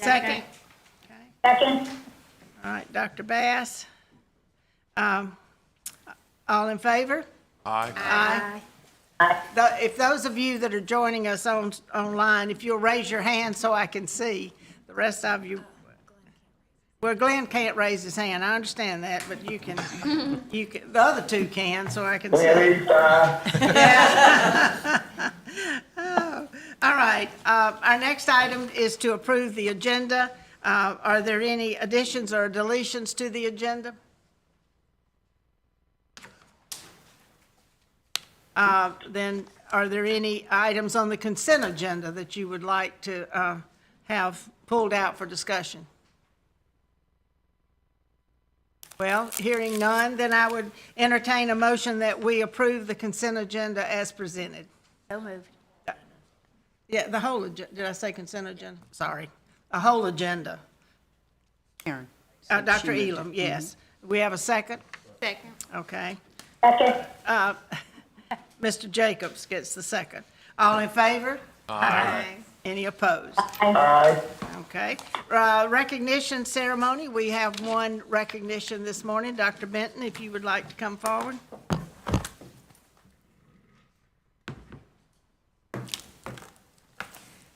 Second. Second. All right, Dr. Bass. All in favor? Aye. Aye. If those of you that are joining us online, if you'll raise your hand so I can see, the rest of you, well, Glenn can't raise his hand, I understand that, but you can, the other two can, so I can see. All right, our next item is to approve the agenda. Are there any additions or deletions to the agenda? Then are there any items on the consent agenda that you would like to have pulled out for discussion? Well, hearing none, then I would entertain a motion that we approve the consent agenda as presented. So moved. Yeah, the whole, did I say consent agenda? Sorry, a whole agenda. Karen. Dr. Elam, yes. We have a second? Second. Okay. Second. Mr. Jacobs gets the second. All in favor? Aye. Any opposed? Aye. Okay. Recognition ceremony, we have one recognition this morning. Dr. Benton, if you would like to come forward.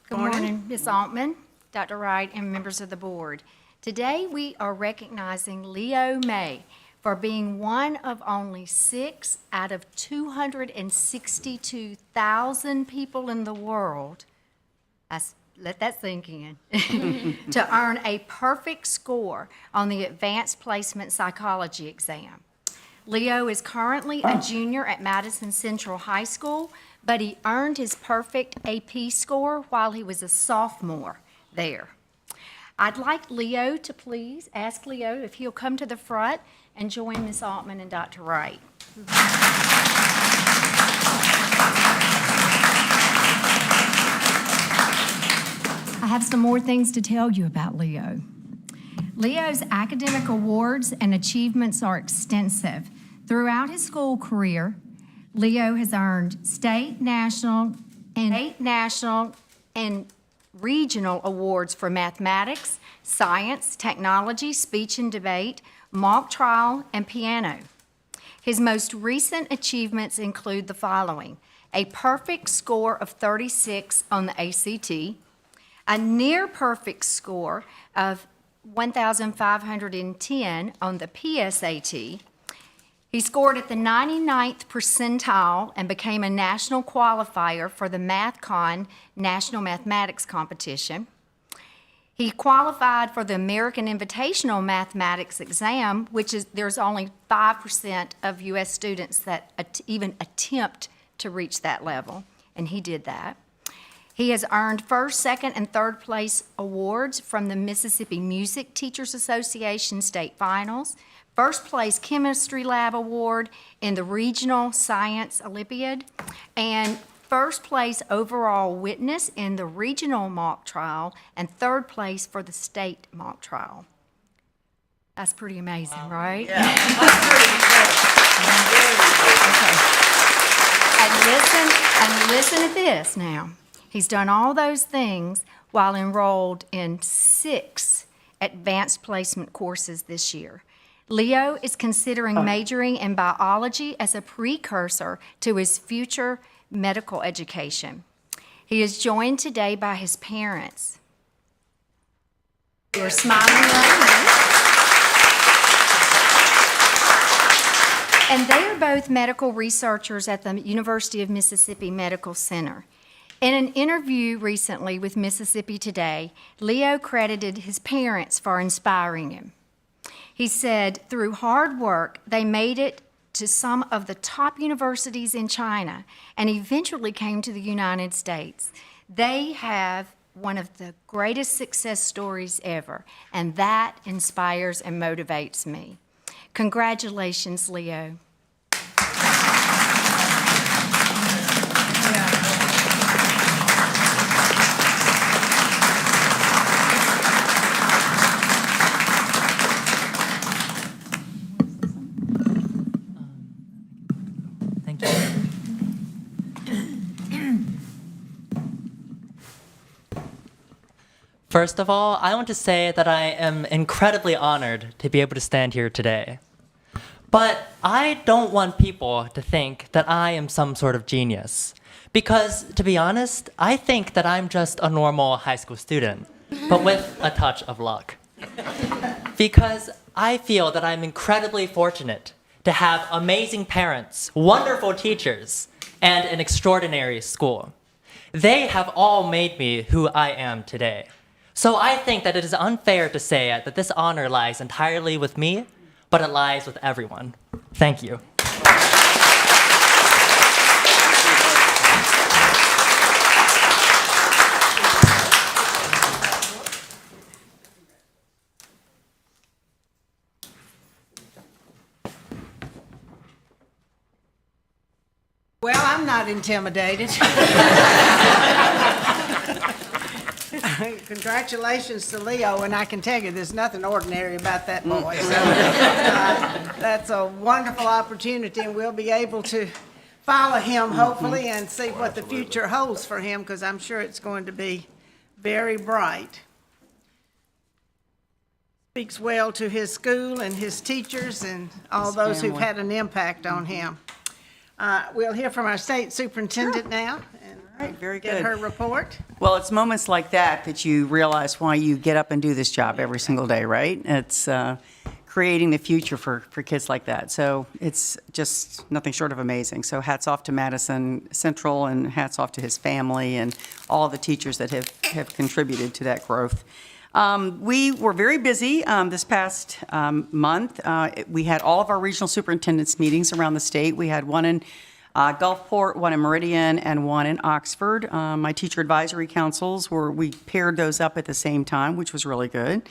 Good morning, Ms. Altman, Dr. Wright, and members of the board. Today, we are recognizing Leo May for being one of only 6 out of 262,000 people in the world, let that sink in, to earn a perfect score on the Advanced Placement Psychology exam. Leo is currently a junior at Madison Central High School, but he earned his perfect AP score while he was a sophomore there. I'd like Leo to please ask Leo if he'll come to the front and join Ms. Altman and Dr. Wright. I have some more things to tell you about Leo. Leo's academic awards and achievements are extensive. Throughout his school career, Leo has earned state, national, and regional awards for mathematics, science, technology, speech and debate, mock trial, and piano. His most recent achievements include the following: a perfect score of 36 on the ACT, a near perfect score of 1,510 on the PSAT. He scored at the 99th percentile and became a national qualifier for the MathCon National Mathematics Competition. He qualified for the American Invitational Mathematics exam, which is, there's only 5% of U.S. students that even attempt to reach that level, and he did that. He has earned first, second, and third place awards from the Mississippi Music Teachers Association state finals, first place chemistry lab award in the regional science Olympiad, and first place overall witness in the regional mock trial, and third place for the state mock trial. That's pretty amazing, right? Yeah, that's pretty And listen to this now. He's done all those things while enrolled in 6 advanced placement courses this year. Leo is considering majoring in biology as a precursor to his future medical education. He is joined today by his parents, who are smiling right now. And they are both medical researchers at the University of Mississippi Medical Center. In an interview recently with Mississippi Today, Leo credited his parents for inspiring him. He said, through hard work, they made it to some of the top universities in China and eventually came to the United States. They have one of the greatest success stories ever, and that inspires and motivates me. Congratulations, Leo. Thank you. First of all, I want to say that I am incredibly honored to be able to stand here today. But I don't want people to think that I am some sort of genius. Because, to be honest, I think that I'm just a normal high school student, but with a touch of luck. Because I feel that I'm incredibly fortunate to have amazing parents, wonderful teachers, and an extraordinary school. They have all made me who I am today. So I think that it is unfair to say that this honor lies entirely with me, but it lies with everyone. Thank you. Well, I'm not intimidated. Congratulations to Leo, and I can tell you there's nothing ordinary about that boy. So, that's a wonderful opportunity, and we'll be able to follow him, hopefully, and see what the future holds for him, because I'm sure it's going to be very bright. Speaks well to his school and his teachers and all those who've had an impact on him. We'll hear from our state superintendent now and right, very get good. her report. Well, it's moments like that that you realize why you get up and do this job every single day, right? It's creating the future for kids like that. So it's just nothing short of amazing. So hats off to Madison Central and hats off to his family and all the teachers that have contributed to that growth. We were very busy this past month. We had all of our regional superintendents meetings around the state. We had one in Gulfport, one in Meridian, and one in Oxford. My teacher advisory councils we paired those up at the same time, which was really good.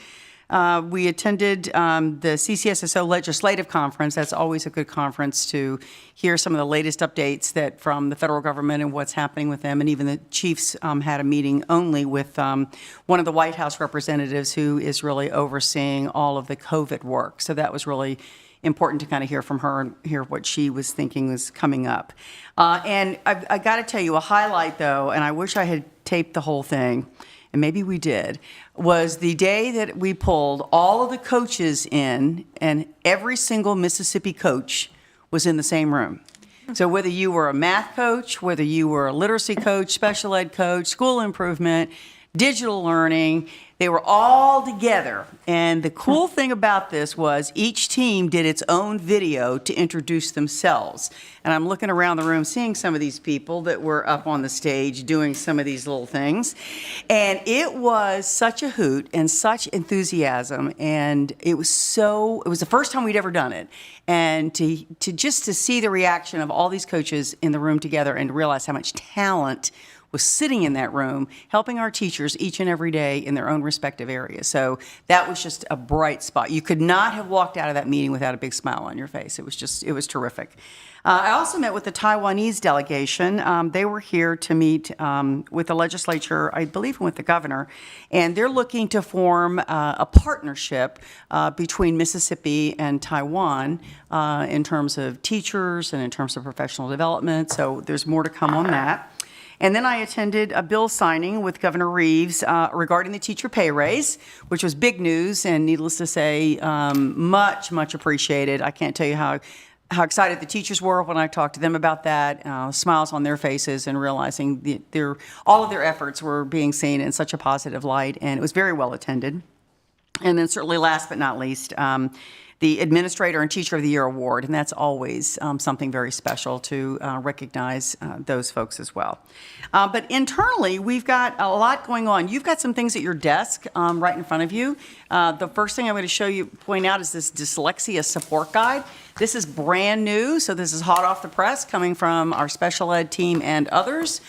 We attended the CCSSO Legislative Conference. That's always a good conference to hear some of the latest updates from the federal government and what's happening with them. And even the chiefs had a meeting only with one of the White House representatives who is really overseeing all of the COVID work. So that was really important to kind of hear from her and hear what she was thinking was coming up. And I got to tell you, a highlight, though, and I wish I had taped the whole thing, and maybe we did, was the day that we pulled all of the coaches in, and every single Mississippi coach was in the same room. So whether you were a math coach, whether you were a literacy coach, special ed coach, school improvement, digital learning, they were all together. And the cool thing about this was each team did its own video to introduce themselves. And I'm looking around the room seeing some of these people that were up on the stage doing some of these little things. And it was such a hoot and such enthusiasm. And it was the first time we'd ever done it. And to see the reaction of all these coaches in the room together and to realize how much talent was sitting in that room, helping our teachers each and every day in their own respective areas. So that was just a bright spot. You could not have walked out of that meeting without a big smile on your face. It was terrific. I also met with the Taiwanese delegation. They were here to meet with the legislature, I believe, with the governor, and they're looking to form a partnership between Mississippi and Taiwan in terms of teachers and in terms of professional development. So there's more to come on that. And then I attended a bill signing with Governor Reeves regarding the teacher pay raise, which was big news and, needless to say, much, much appreciated. I can't tell you how excited the teachers were when I talked to them about that, smiles on their faces and realizing all of their efforts were being seen in such a positive light, and it was very well attended. And then certainly last but not least, the Administrator and Teacher of the Year Award, and that's always something very special to recognize those folks as well. But internally, we've got a lot going on. You've got some things at your desk right in front of you. The first thing I'm going to point out is this dyslexia support guide. This is brand new, so this is hot off the press coming from our special ed team and others.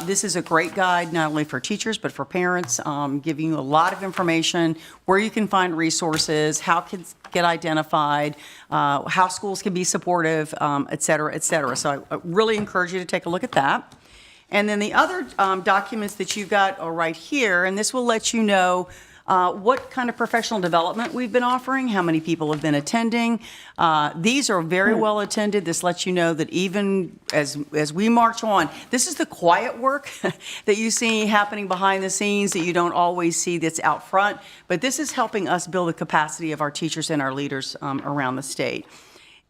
This is a great guide not only for teachers but for parents, giving you a lot of information, where you can find resources, how kids get identified, how schools can be supportive, et cetera, et cetera. So I really encourage you to take a look at that. And then the other documents that you've got are right here, and this will let you know what kind of professional development we've been offering, how many people have been attending. These are very well attended. This lets you know that even as we march on, this is the quiet work that you see happening behind the scenes that you don't always see that's out front, but this is helping us build the capacity of our teachers and our leaders around the state.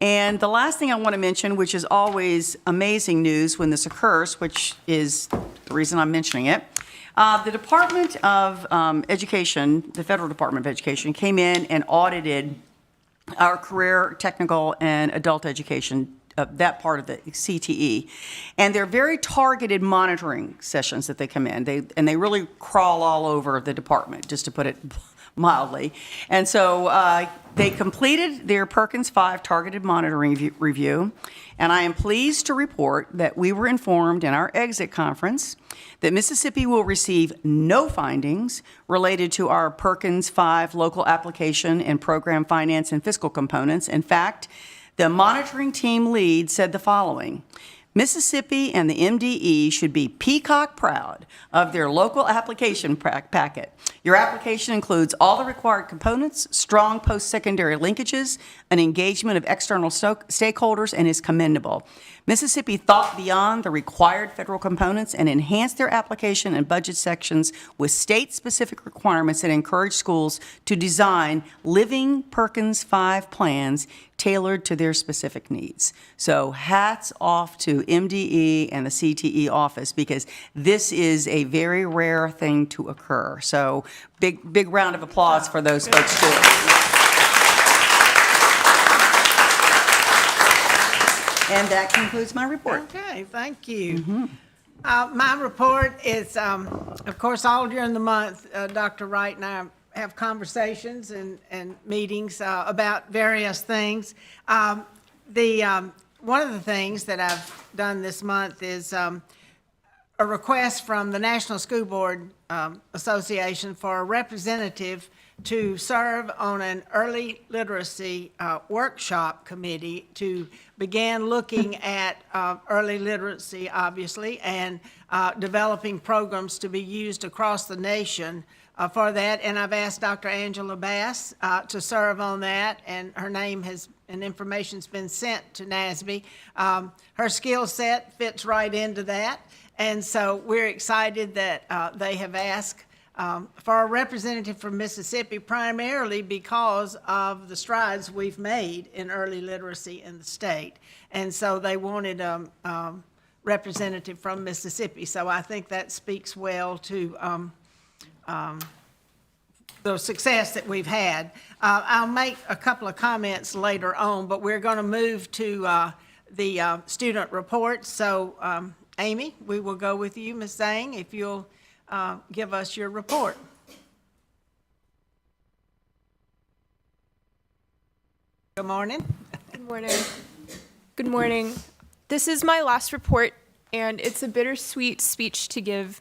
And the last thing I want to mention, which is always amazing news when this occurs, which is the reason I'm mentioning it, the Department of Education, the Federal Department of Education, came in and audited our career, technical, and adult education, that part of the CTE. And they're very targeted monitoring sessions that they come in. They really crawl all over the department, just to put it mildly. And so they completed their Perkins 5 targeted monitoring review, and I am pleased to report that we were informed in our exit conference that Mississippi will receive no findings related to our Perkins 5 local application and program finance and fiscal components. In fact, the monitoring team lead said the following: Mississippi and the MDE should be peacock proud of their local application packet. Your application includes all the required components, strong post-secondary linkages, an engagement of external stakeholders, and is commendable. Mississippi thought beyond the required federal components and enhanced their application and budget sections with state-specific requirements that encourage schools to design living Perkins 5 plans tailored to their specific needs. So hats off to MDE and the CTE office, because this is a very rare thing to occur. So big round of applause for those folks too. And that concludes my report. Okay, thank you. My report is, of course, all during the month, Dr. Wright and I have conversations and meetings about various things. One of the things that I've done this month is a request from the National School Board Association for a representative to serve on an early literacy workshop committee to begin looking at early literacy, obviously, and developing programs to be used across the nation for that. And I've asked Dr. Angela Bass to serve on that, and her name and information's been sent to NASB. Her skill set fits right into that, and so we're excited that they have asked for a representative from Mississippi, primarily because of the strides we've made in early literacy in the state. And so they wanted a representative from Mississippi. So I think that speaks well to the success that we've had. I'll make a couple of comments later on, but we're going to move to the student report. So Amy, we will go with you, Ms. Zhang, if you'll give us your report. Good morning. Good morning. Good morning. This is my last report, and it's a bittersweet speech to give.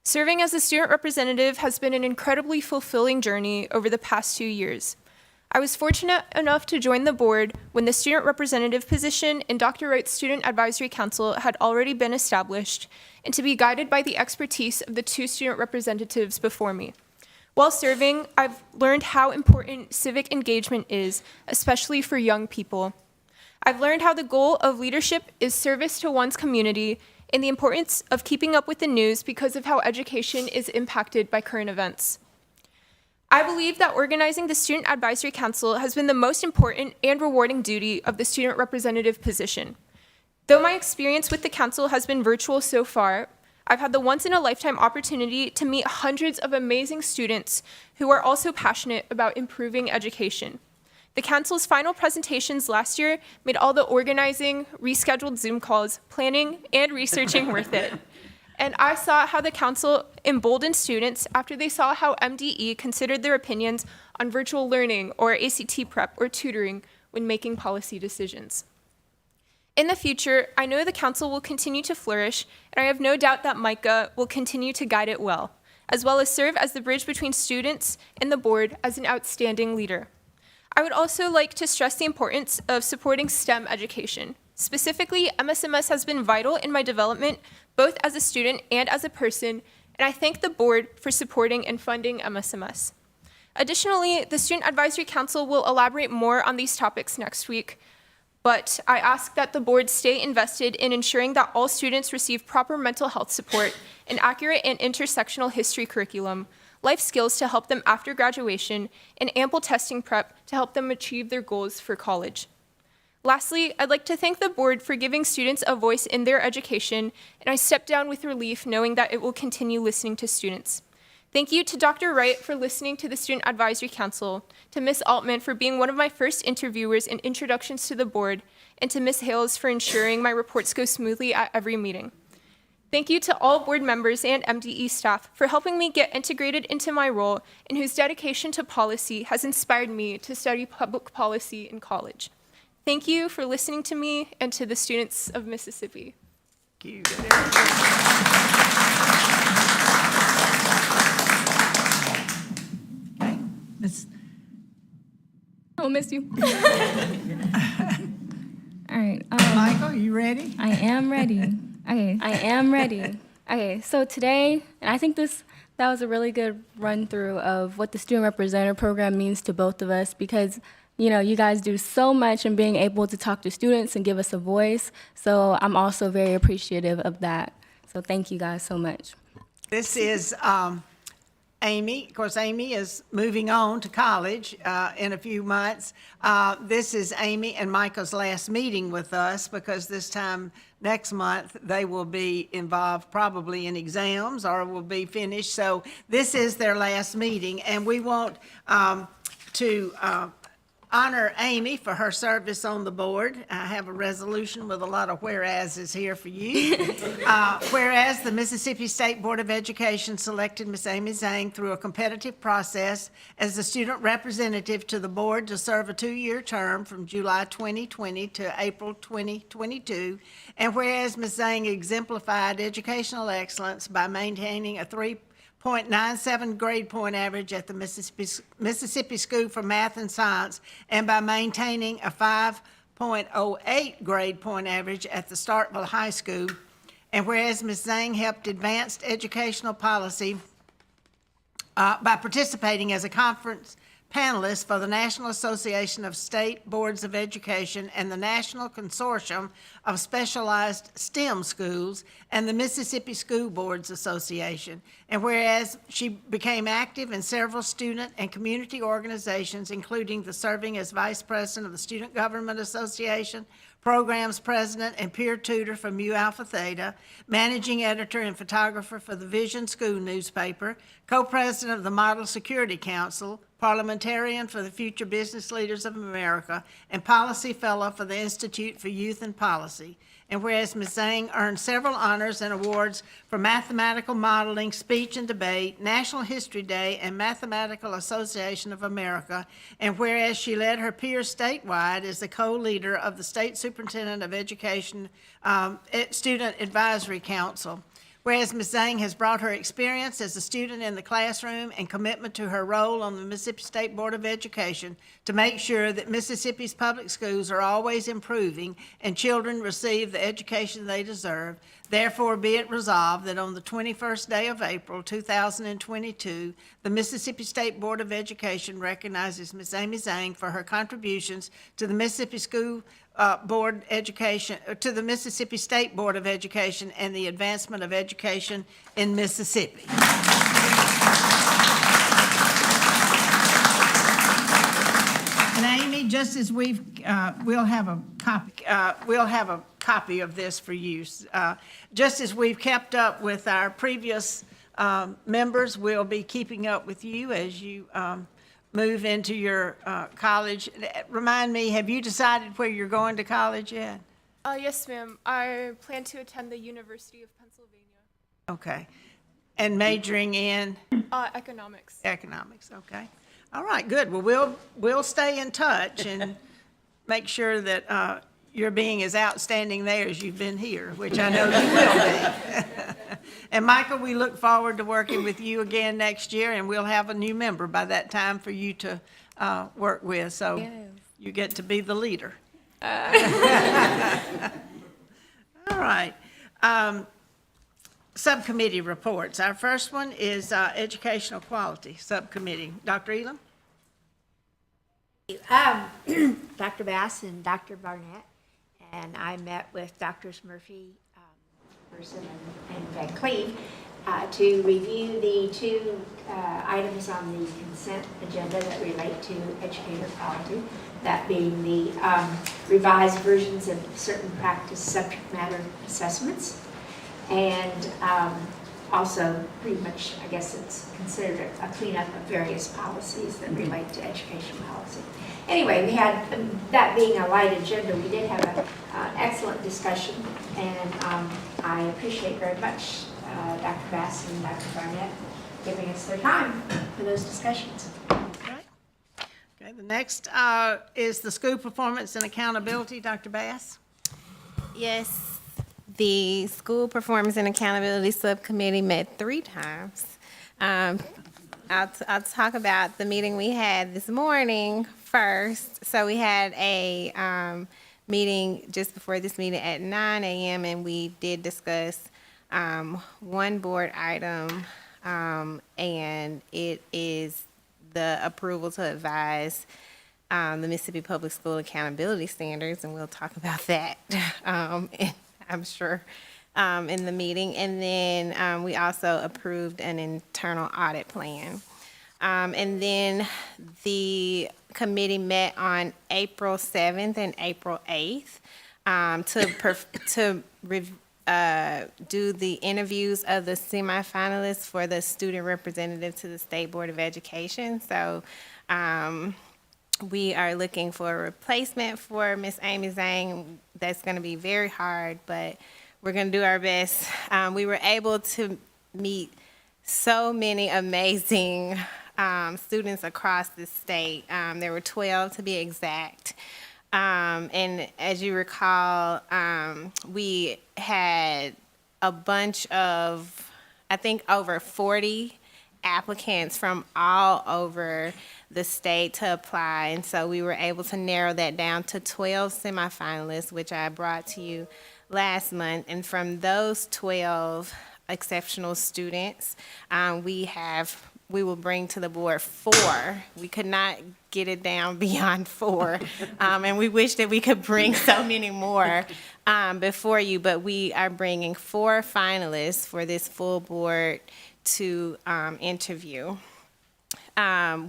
Serving as a student representative has been an incredibly fulfilling journey over the past 2 years. I was fortunate enough to join the board when the student representative position in Dr. Wright's Student Advisory Council had already been established, and to be guided by the expertise of the 2 student representatives before me. While serving, I've learned how important civic engagement is, especially for young people. I've learned how the goal of leadership is service to one's community and the importance of keeping up with the news because of how education is impacted by current events. I believe that organizing the Student Advisory Council has been the most important and rewarding duty of the student representative position. Though my experience with the council has been virtual so far, I've had the once-in-a-lifetime opportunity to meet hundreds of amazing students who are also passionate about improving education. The council's final presentations last year made all the organizing, rescheduled Zoom calls, planning, and researching worth it. And I saw how the council emboldened students after they saw how MDE considered their opinions on virtual learning or ACT prep or tutoring when making policy decisions. In the future, I know the council will continue to flourish, and I have no doubt that Micah will continue to guide it well as serve as the bridge between students and the board as an outstanding leader. I would also like to stress the importance of supporting STEM education. Specifically, MSMS has been vital in my development, both as a student and as a person, and I thank the board for supporting and funding MSMS. Additionally, the Student Advisory Council will elaborate more on these topics next week, but I ask that the board stay invested in ensuring that all students receive proper mental health support, an accurate and intersectional history curriculum, life skills to help them after graduation, and ample testing prep to help them achieve their goals for college. Lastly, I'd like to thank the board for giving students a voice in their education, and I step down with relief knowing that it will continue listening to students. Thank you to Dr. Wright for listening to the Student Advisory Council, to Ms. Altman for being one of my first interviewers and introductions to the board, and to Ms. Hales for ensuring my reports go smoothly at every meeting. Thank you to all board members and MDE staff for helping me get integrated into my role and whose dedication to policy has inspired me to study public policy in college. Thank you for listening to me and to the students of Mississippi. Thank you. Okay. I'll miss you. All right. Michael, you ready? I am ready. Okay, I am ready. Okay, so today, and I think that was a really good run through of what the Student Representative Program means to both of us because, you know, you guys do so much in being able to talk to students and give us a voice. So I'm also very appreciative of that. So thank you guys so much. This is Amy. Of course, Amy is moving on to college in a few months. This is Amy and Michael's last meeting with us because this time next month they will be involved probably in exams or will be finished. So this is their last meeting, and we want to honor Amy for her service on the board. I have a resolution with a lot of whereases here for you. Whereas the Mississippi State Board of Education selected Ms. Amy Zhang through a competitive process as the student representative to the board to serve a 2-year term from July 2020 to April 2022. And whereas Ms. Zhang exemplified educational excellence by maintaining a 3.97 grade point average at the Mississippi School for Math and Science, and by maintaining a 5.08 grade point average at the Starkville High School. And whereas Ms. Zhang helped advance educational policy by participating as a conference panelist for the National Association of State Boards of Education and the National Consortium of Specialized STEM Schools and the Mississippi School Boards Association. And whereas she became active in several student and community organizations, including the serving as vice president of the Student Government Association, programs president and peer tutor for Mu Alpha Theta, managing editor and photographer for the Vision School newspaper, co-president of the Model Security Council, parliamentarian for the Future Business Leaders of America, and policy fellow for the Institute for Youth and Policy. And whereas Ms. Zhang earned several honors and awards for mathematical modeling, speech and debate, National History Day, and Mathematical Association of America, and whereas she led her peers statewide as the co-leader of the State Superintendent of Education Student Advisory Council. Whereas Ms. Zhang has brought her experience as a student in the classroom and commitment to her role on the Mississippi State Board of Education to make sure that Mississippi's public schools are always improving and children receive the education they deserve, therefore be it resolved that on the 21st day of April 2022, the Mississippi State Board of Education recognizes Ms. Amy Zhang for her contributions to the Mississippi Mississippi State Board of Education and the advancement of education in Mississippi. And Amy, just as we'll have a copy of this for you. Just as we've kept up with our previous members, we'll be keeping up with you as you move into your college. Remind me, have you decided where you're going to college yet? Yes, ma'am. I plan to attend the University of Pennsylvania. Okay. And majoring in? Economics. Economics, okay. All right, good. Well, we'll stay in touch and make sure that you're being as outstanding there as you've been here, which I know you will be. And Michael, we look forward to working with you again next year, and we'll have a new member by that time for you to work with. So Yes. You get to be the leader. All right. Subcommittee reports. Our first one is Educational Quality Subcommittee. Dr. Elam? Dr. Bass and Dr. Barnett, and I met with Drs. Murphy, Person, and Van Cleve to review the two items on the consent agenda that relate to educator quality, that being the revised versions of certain practice subject matter assessments, and also pretty much, I guess it's considered a cleanup of various policies that relate to education policy. Anyway, we had, that being a light agenda, we did have an excellent discussion, and I appreciate very much Dr. Bass and Dr. Barnett giving us their time for those discussions. Okay. Okay, the next is the school performance and accountability. Dr. Bass? Yes, the School Performance and Accountability Subcommittee met 3 times. I'll talk about the meeting we had this morning first. So we had a meeting just before this meeting at 9 a.m. and we did discuss one board item, and it is the approval to advise the Mississippi Public School Accountability Standards, and we'll talk about that, I'm sure, in the meeting. And then we also approved an internal audit plan. And then the committee met on April 7th and April 8th to do the interviews of the semifinalists for the student representative to the State Board of Education. So we are looking for a replacement for Miss Amy Zhang. That's going to be very hard, but we're going to do our best. We were able to meet so many amazing students across the state. There were 12 to be exact. And as you recall, we had a bunch of, I think, over 40 applicants from all over the state to apply. And so we were able to narrow that down to 12 semifinalists, which I brought to you last month. And from those 12 exceptional students, we will bring to the board 4. We could not get it down beyond 4. And we wish that we could bring so many more before you, but we are bringing 4 finalists for this full board to interview.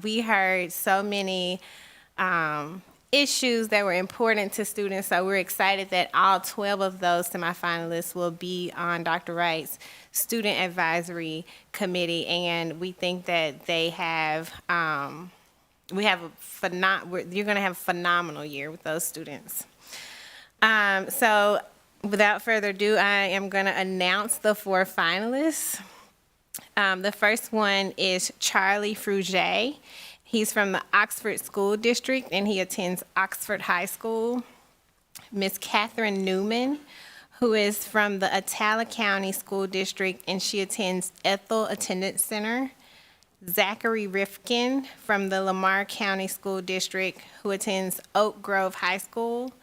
We heard so many issues that were important to students, so we're excited that all 12 of those semifinalists will be on Dr. Wright's Student Advisory Committee, and we think that they have, you're going to have a phenomenal year with those students. So without further ado, I am going to announce the 4 finalists. The first one is Charlie Fruget. He's from the Oxford School District, and he attends Oxford High School. Miss Catherine Newman, who is from the Atala County School District, and she attends Ethel Attendance Center. Zachary Rifkin from the Lamar County School District, who attends Oak Grove High School.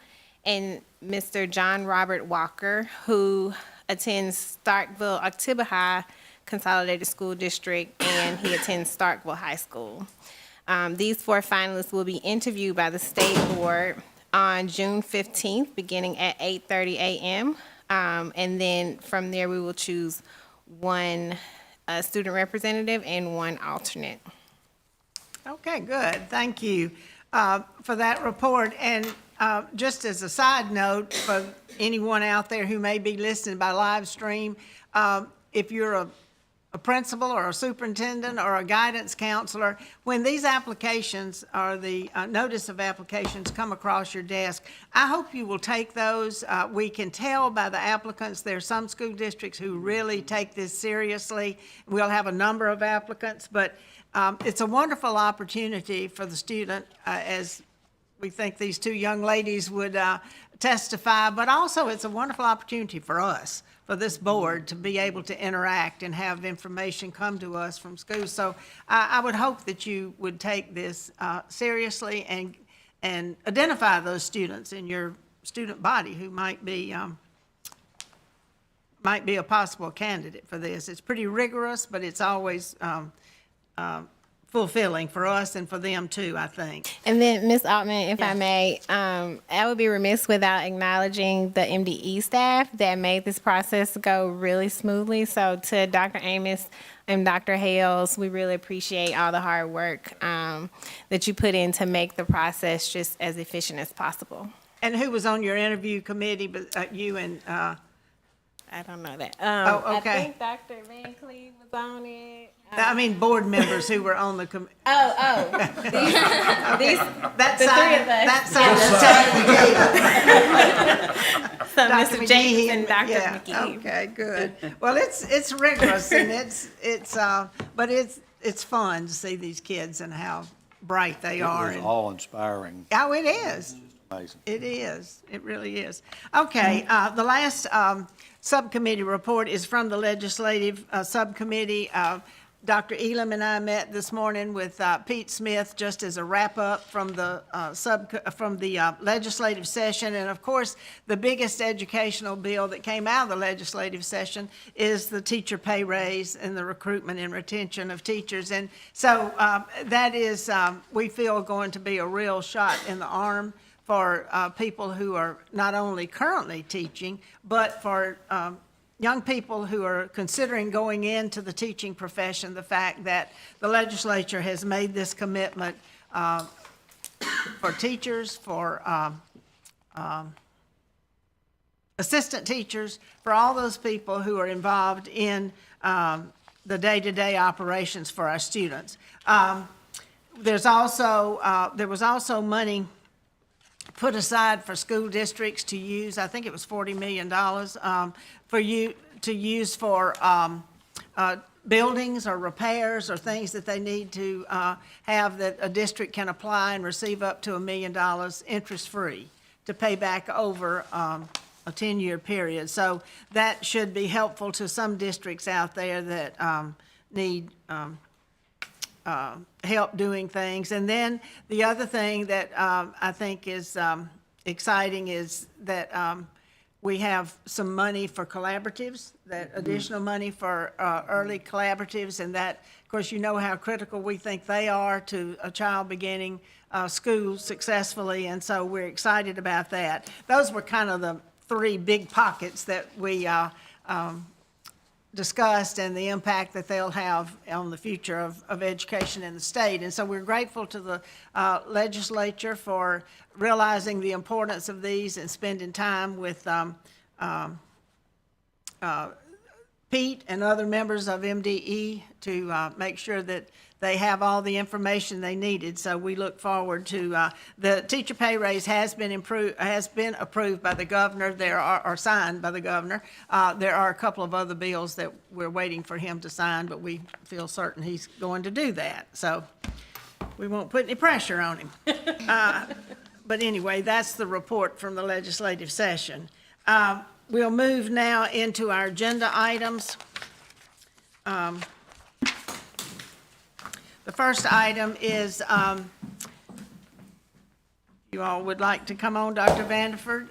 And Mr. John Robert Walker, who attends Starkville-Oktibbeha Consolidated School District, and he attends Starkville High School. These 4 finalists will be interviewed by the State Board on June 15th, beginning at 8:30 a.m. And then from there, we will choose 1 student representative and 1 alternate. Okay, good. Thank you for that report. And just as a side note, for anyone out there who may be listening by live stream, if you're a principal or a superintendent or a guidance counselor, when these applications or the notice of applications come across your desk, I hope you will take those. We can tell by the applicants, there are some school districts who really take this seriously. We'll have a number of applicants, but it's a wonderful opportunity for the student, as we think these 2 young ladies would testify, but also it's a wonderful opportunity for us, for this board, to be able to interact and have information come to us from schools. So I would hope that you would take this seriously and identify those students in your student body who might be a possible candidate for this. It's pretty rigorous, but it's always fulfilling for us and for them too, I think. And then, Ms. Altman, if I may, I would be remiss without acknowledging the MDE staff that made this process go really smoothly. So to Dr. Amos and Dr. Hales, we really appreciate all the hard work that you put in to make the process just as efficient as possible. And who was on your interview committee, but you and, I don't know that. Oh, okay. I think Dr. Van Cleve was on it. I mean, board members who were on the committee. These, That the side, three of us. that side. So Dr. Mr. James McGee and Dr. yeah, McGee. Okay, good. Well, it's rigorous and but it's fun to see these kids and how bright they are. It was and- awe-inspiring. Oh, it is. Amazing. It is. It really is. Okay, the last subcommittee report is from the Legislative Subcommittee. Dr. Elam and I met this morning with Pete Smith just as a wrap-up from the legislative session. And of course, the biggest educational bill that came out of the legislative session is the teacher pay raise and the recruitment and retention of teachers. And so that is, we feel, going to be a real shot in the arm for people who are not only currently teaching, but for young people who are considering going into the teaching profession. The fact that the legislature has made this commitment for teachers, for assistant teachers, for all those people who are involved in the day-to-day operations for our students. There was also money put aside for school districts to use. I think it was $40 million for you to use for buildings or repairs or things that they need to have, that a district can apply and receive up to $1 million interest-free to pay back over a 10-year period. So that should be helpful to some districts out there that need help doing things. And then the other thing that I think is exciting is that we have some money for collaboratives, that additional money for early collaboratives, and that, of course, you know how critical we think they are to a child beginning school successfully, and so we're excited about that. Those were kind of the three big pockets that we discussed, and the impact that they'll have on the future of education in the state. And so we're grateful to the legislature for realizing the importance of these and spending time with Pete and other members of MDE to make sure that they have all the information they needed. So we look forward to the teacher pay raise has been approved by the governor. Or signed by the governor. There are a couple of other bills that we're waiting for him to sign, but we feel certain he's going to do that. So we won't put any pressure on him. But anyway, that's the report from the legislative session. We'll move now into our agenda items. The first item is, you all would like to come on, Dr. Vanderford?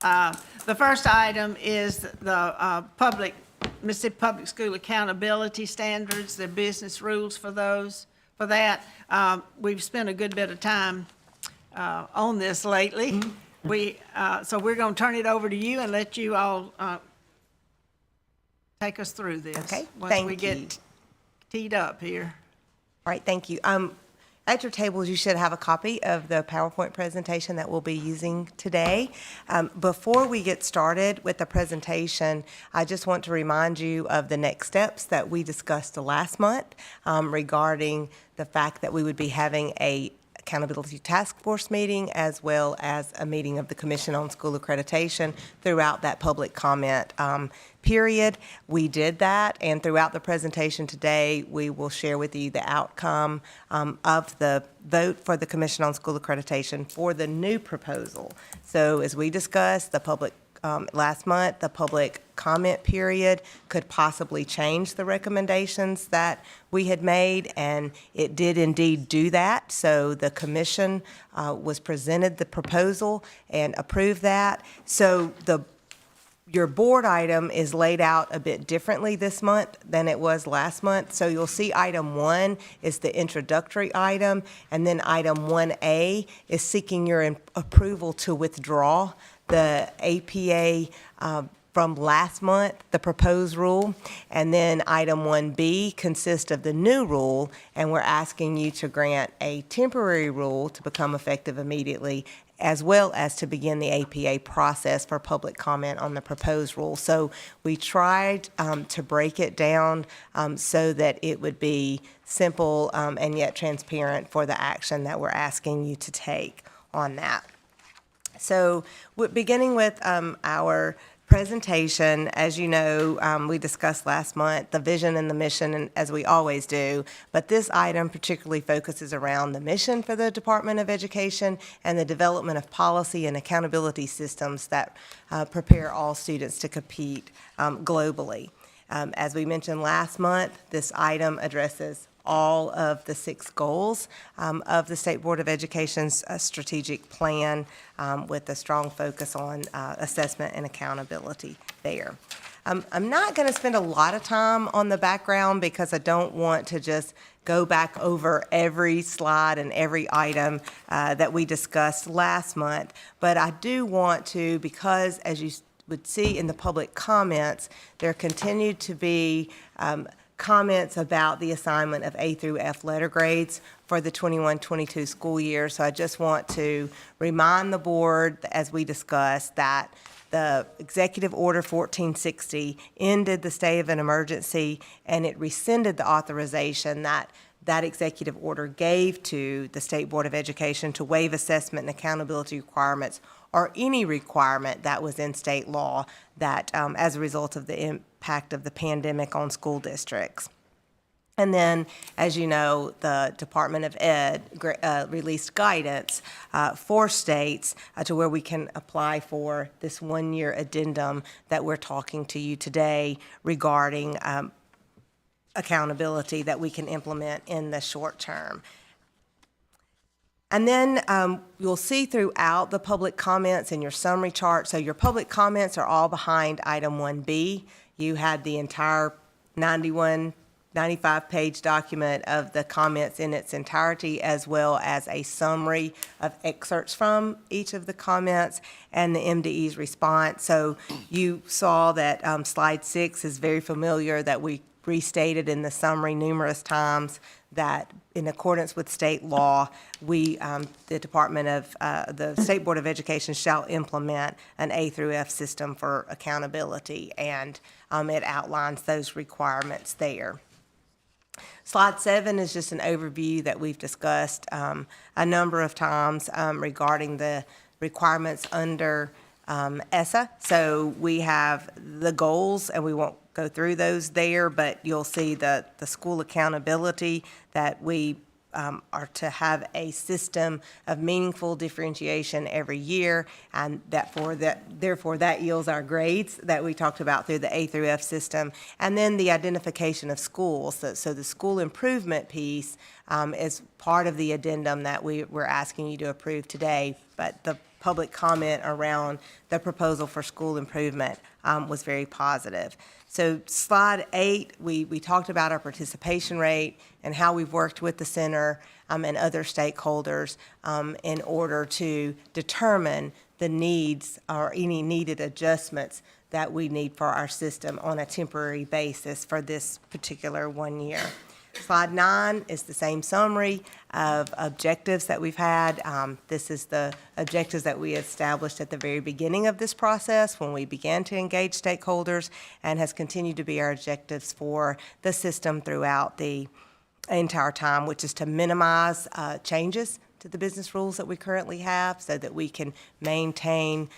The first item is the Mississippi Public School Accountability Standards, the business rules for that. We've spent a good bit of time on this lately. So we're going to turn it over to you and let you all take us through this. Okay, Once thank we get teed up here. All right, thank you. At your tables, you should have a copy of the PowerPoint presentation that we'll be using today. Before we get started with the presentation, I just want to remind you of the next steps that we discussed last month regarding the fact that we would be having a Accountability Task Force meeting as well as a meeting of the Commission on School Accreditation throughout that public comment period. We did that, and throughout the presentation today, we will share with you the outcome of the vote for the Commission on School Accreditation for the new proposal. So as we discussed, the public last month, the public comment period could possibly change the recommendations that we had made, and it did indeed do that. So the commission was presented the proposal and approved that. So Your board item is laid out a bit differently this month than it was last month. So you'll see item 1 is the introductory item, and then item 1A is seeking your approval to withdraw the APA from last month, the proposed rule. And then item 1B consists of the new rule, and we're asking you to grant a temporary rule to become effective immediately, as well as to begin the APA process for public comment on the proposed rule. So we tried to break it down so that it would be simple and yet transparent for the action that we're asking you to take on that. So beginning with our presentation, as you know, we discussed last month the vision and the mission, and as we always do, but this item particularly focuses around the mission for the Department of Education and the development of policy and accountability systems that prepare all students to compete globally. As we mentioned last month, this item addresses all of the 6 goals of the State Board of Education's strategic plan with a strong focus on assessment and accountability there. I'm not going to spend a lot of time on the background because I don't want to just go back over every slide and every item that we discussed last month, but I do want to, because as you would see in the public comments, there continued to be comments about the assignment of A through F letter grades for the 21-22 school year. So I just want to remind the board, as we discussed, that the Executive Order 1460 ended the state of an emergency, and it rescinded the authorization that executive order gave to the State Board of Education to waive assessment and accountability requirements or any requirement that was in state law that as a result of the impact of the pandemic on school districts. And then, as you know, the Department of Ed released guidance for states to where we can apply for this one-year addendum that we're talking to you today regarding accountability that we can implement in the short term. And then you'll see throughout the public comments in your summary chart, so your public comments are all behind item 1B. You had the entire 95-page document of the comments in its entirety, as well as a summary of excerpts from each of the comments and the MDE's response. So you saw that slide 6 is very familiar, that we restated in the summary numerous times that in accordance with state law, the State Board of Education shall implement an A through F system for accountability, and it outlines those requirements there. Slide 7 is just an overview that we've discussed a number of times regarding the requirements under ESSA. So we have the goals, and we won't go through those there, but you'll see the school accountability that we are to have a system of meaningful differentiation every year, and therefore that yields our grades that we talked about through the A through F system. And then the identification of schools. So the school improvement piece is part of the addendum that we're asking you to approve today, but the public comment around the proposal for school improvement was very positive. So slide 8, we talked about our participation rate and how we've worked with the center and other stakeholders in order to determine the needs or any needed adjustments that we need for our system on a temporary basis for this particular 1 year. Slide 9 is the same summary of objectives that we've had. This is the objectives that we established at the very beginning of this process when we began to engage stakeholders, and has continued to be our objectives for the system throughout the entire time, which is to minimize changes to the business rules that we currently have so that we can maintain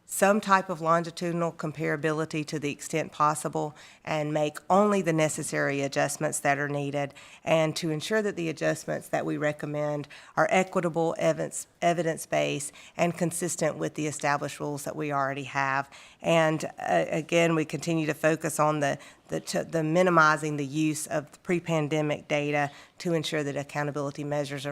some type of longitudinal comparability to the extent possible, and make only the necessary adjustments that are needed, and to ensure that the adjustments that we recommend are equitable, evidence-based, and consistent with the established rules that we already have. And again, we continue to focus on the minimizing the use of pre-pandemic data to ensure that accountability measures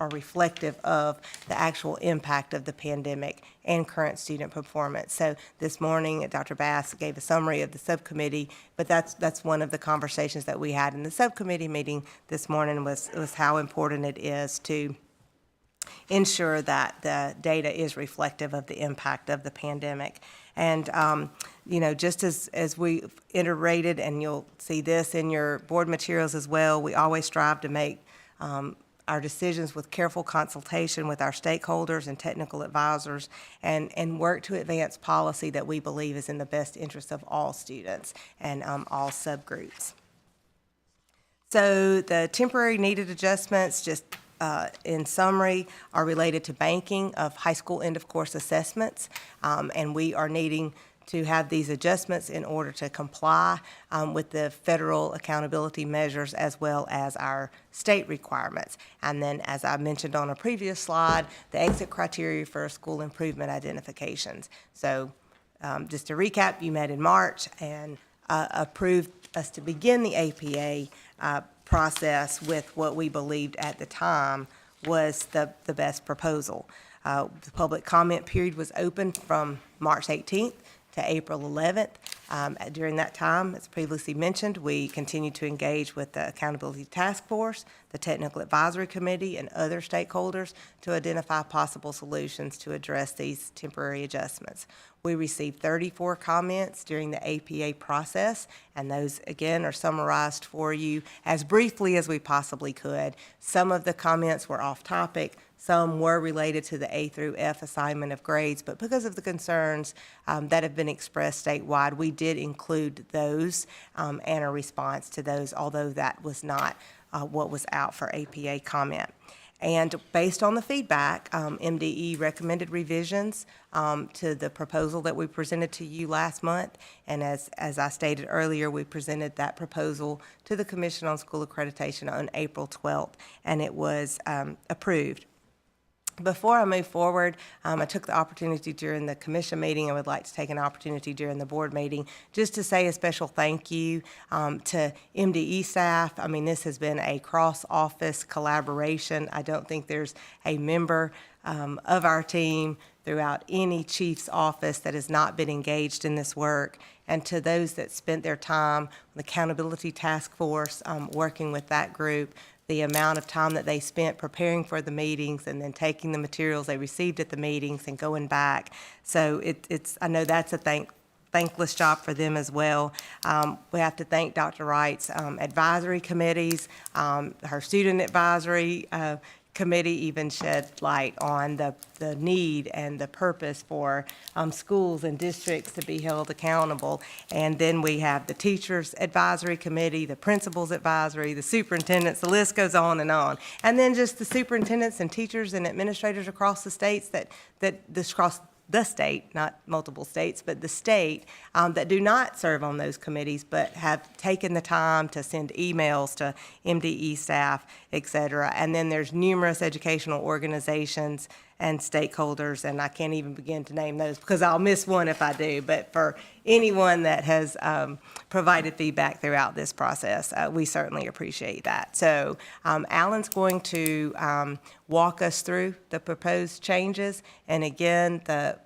are reflective of the actual impact of the pandemic and current student performance. So this morning, Dr. Bass gave a summary of the subcommittee, but that's one of the conversations that we had in the subcommittee meeting this morning was how important it is to ensure that the data is reflective of the impact of the pandemic. And, just as we iterated, and you'll see this in your board materials as well, we always strive to make our decisions with careful consultation with our stakeholders and technical advisors, and work to advance policy that we believe is in the best interest of all students and all subgroups. So the temporary needed adjustments, just in summary, are related to banking of high school end-of-course assessments, and we are needing to have these adjustments in order to comply with the federal accountability measures as well as our state requirements. And then, as I mentioned on a previous slide, the exit criteria for school improvement identifications. So just to recap, you met in March and approved us to begin the APA process with what we believed at the time was the best proposal. The public comment period was open from March 18th to April 11th. During that time, as previously mentioned, we continued to engage with the Accountability Task Force, the Technical Advisory Committee, and other stakeholders to identify possible solutions to address these temporary adjustments. We received 34 comments during the APA process, and those, again, are summarized for you as briefly as we possibly could. Some of the comments were off topic. Some were related to the A through F assignment of grades, but because of the concerns that have been expressed statewide, we did include those and a response to those, although that was not what was out for APA comment. And based on the feedback, MDE recommended revisions to the proposal that we presented to you last month. And as I stated earlier, we presented that proposal to the Commission on School Accreditation on April 12th, and it was approved. Before I move forward, I took the opportunity during the commission meeting. I would like to take an opportunity during the board meeting just to say a special thank you to MDE staff. I mean, this has been a cross-office collaboration. I don't think there's a member of our team throughout any chief's office that has not been engaged in this work. And to those that spent their time on the Accountability Task Force, working with that group, the amount of time that they spent preparing for the meetings and then taking the materials they received at the meetings and going back. So I know that's a thankless job for them as well. We have to thank Dr. Wright's advisory committees, her student advisory committee even shed light on the need and the purpose for schools and districts to be held accountable. And then we have the teachers advisory committee, the principals advisory, the superintendents, the list goes on. And then just the superintendents and teachers and administrators across the states that across the state, not multiple states, but the state, that do not serve on those committees, but have taken the time to send emails to MDE staff, et cetera. And then there's numerous educational organizations and stakeholders, and I can't even begin to name those because I'll miss one if I do, but for anyone that has provided feedback throughout this process, we certainly appreciate that. So Alan's going to walk us through the proposed changes, and again, the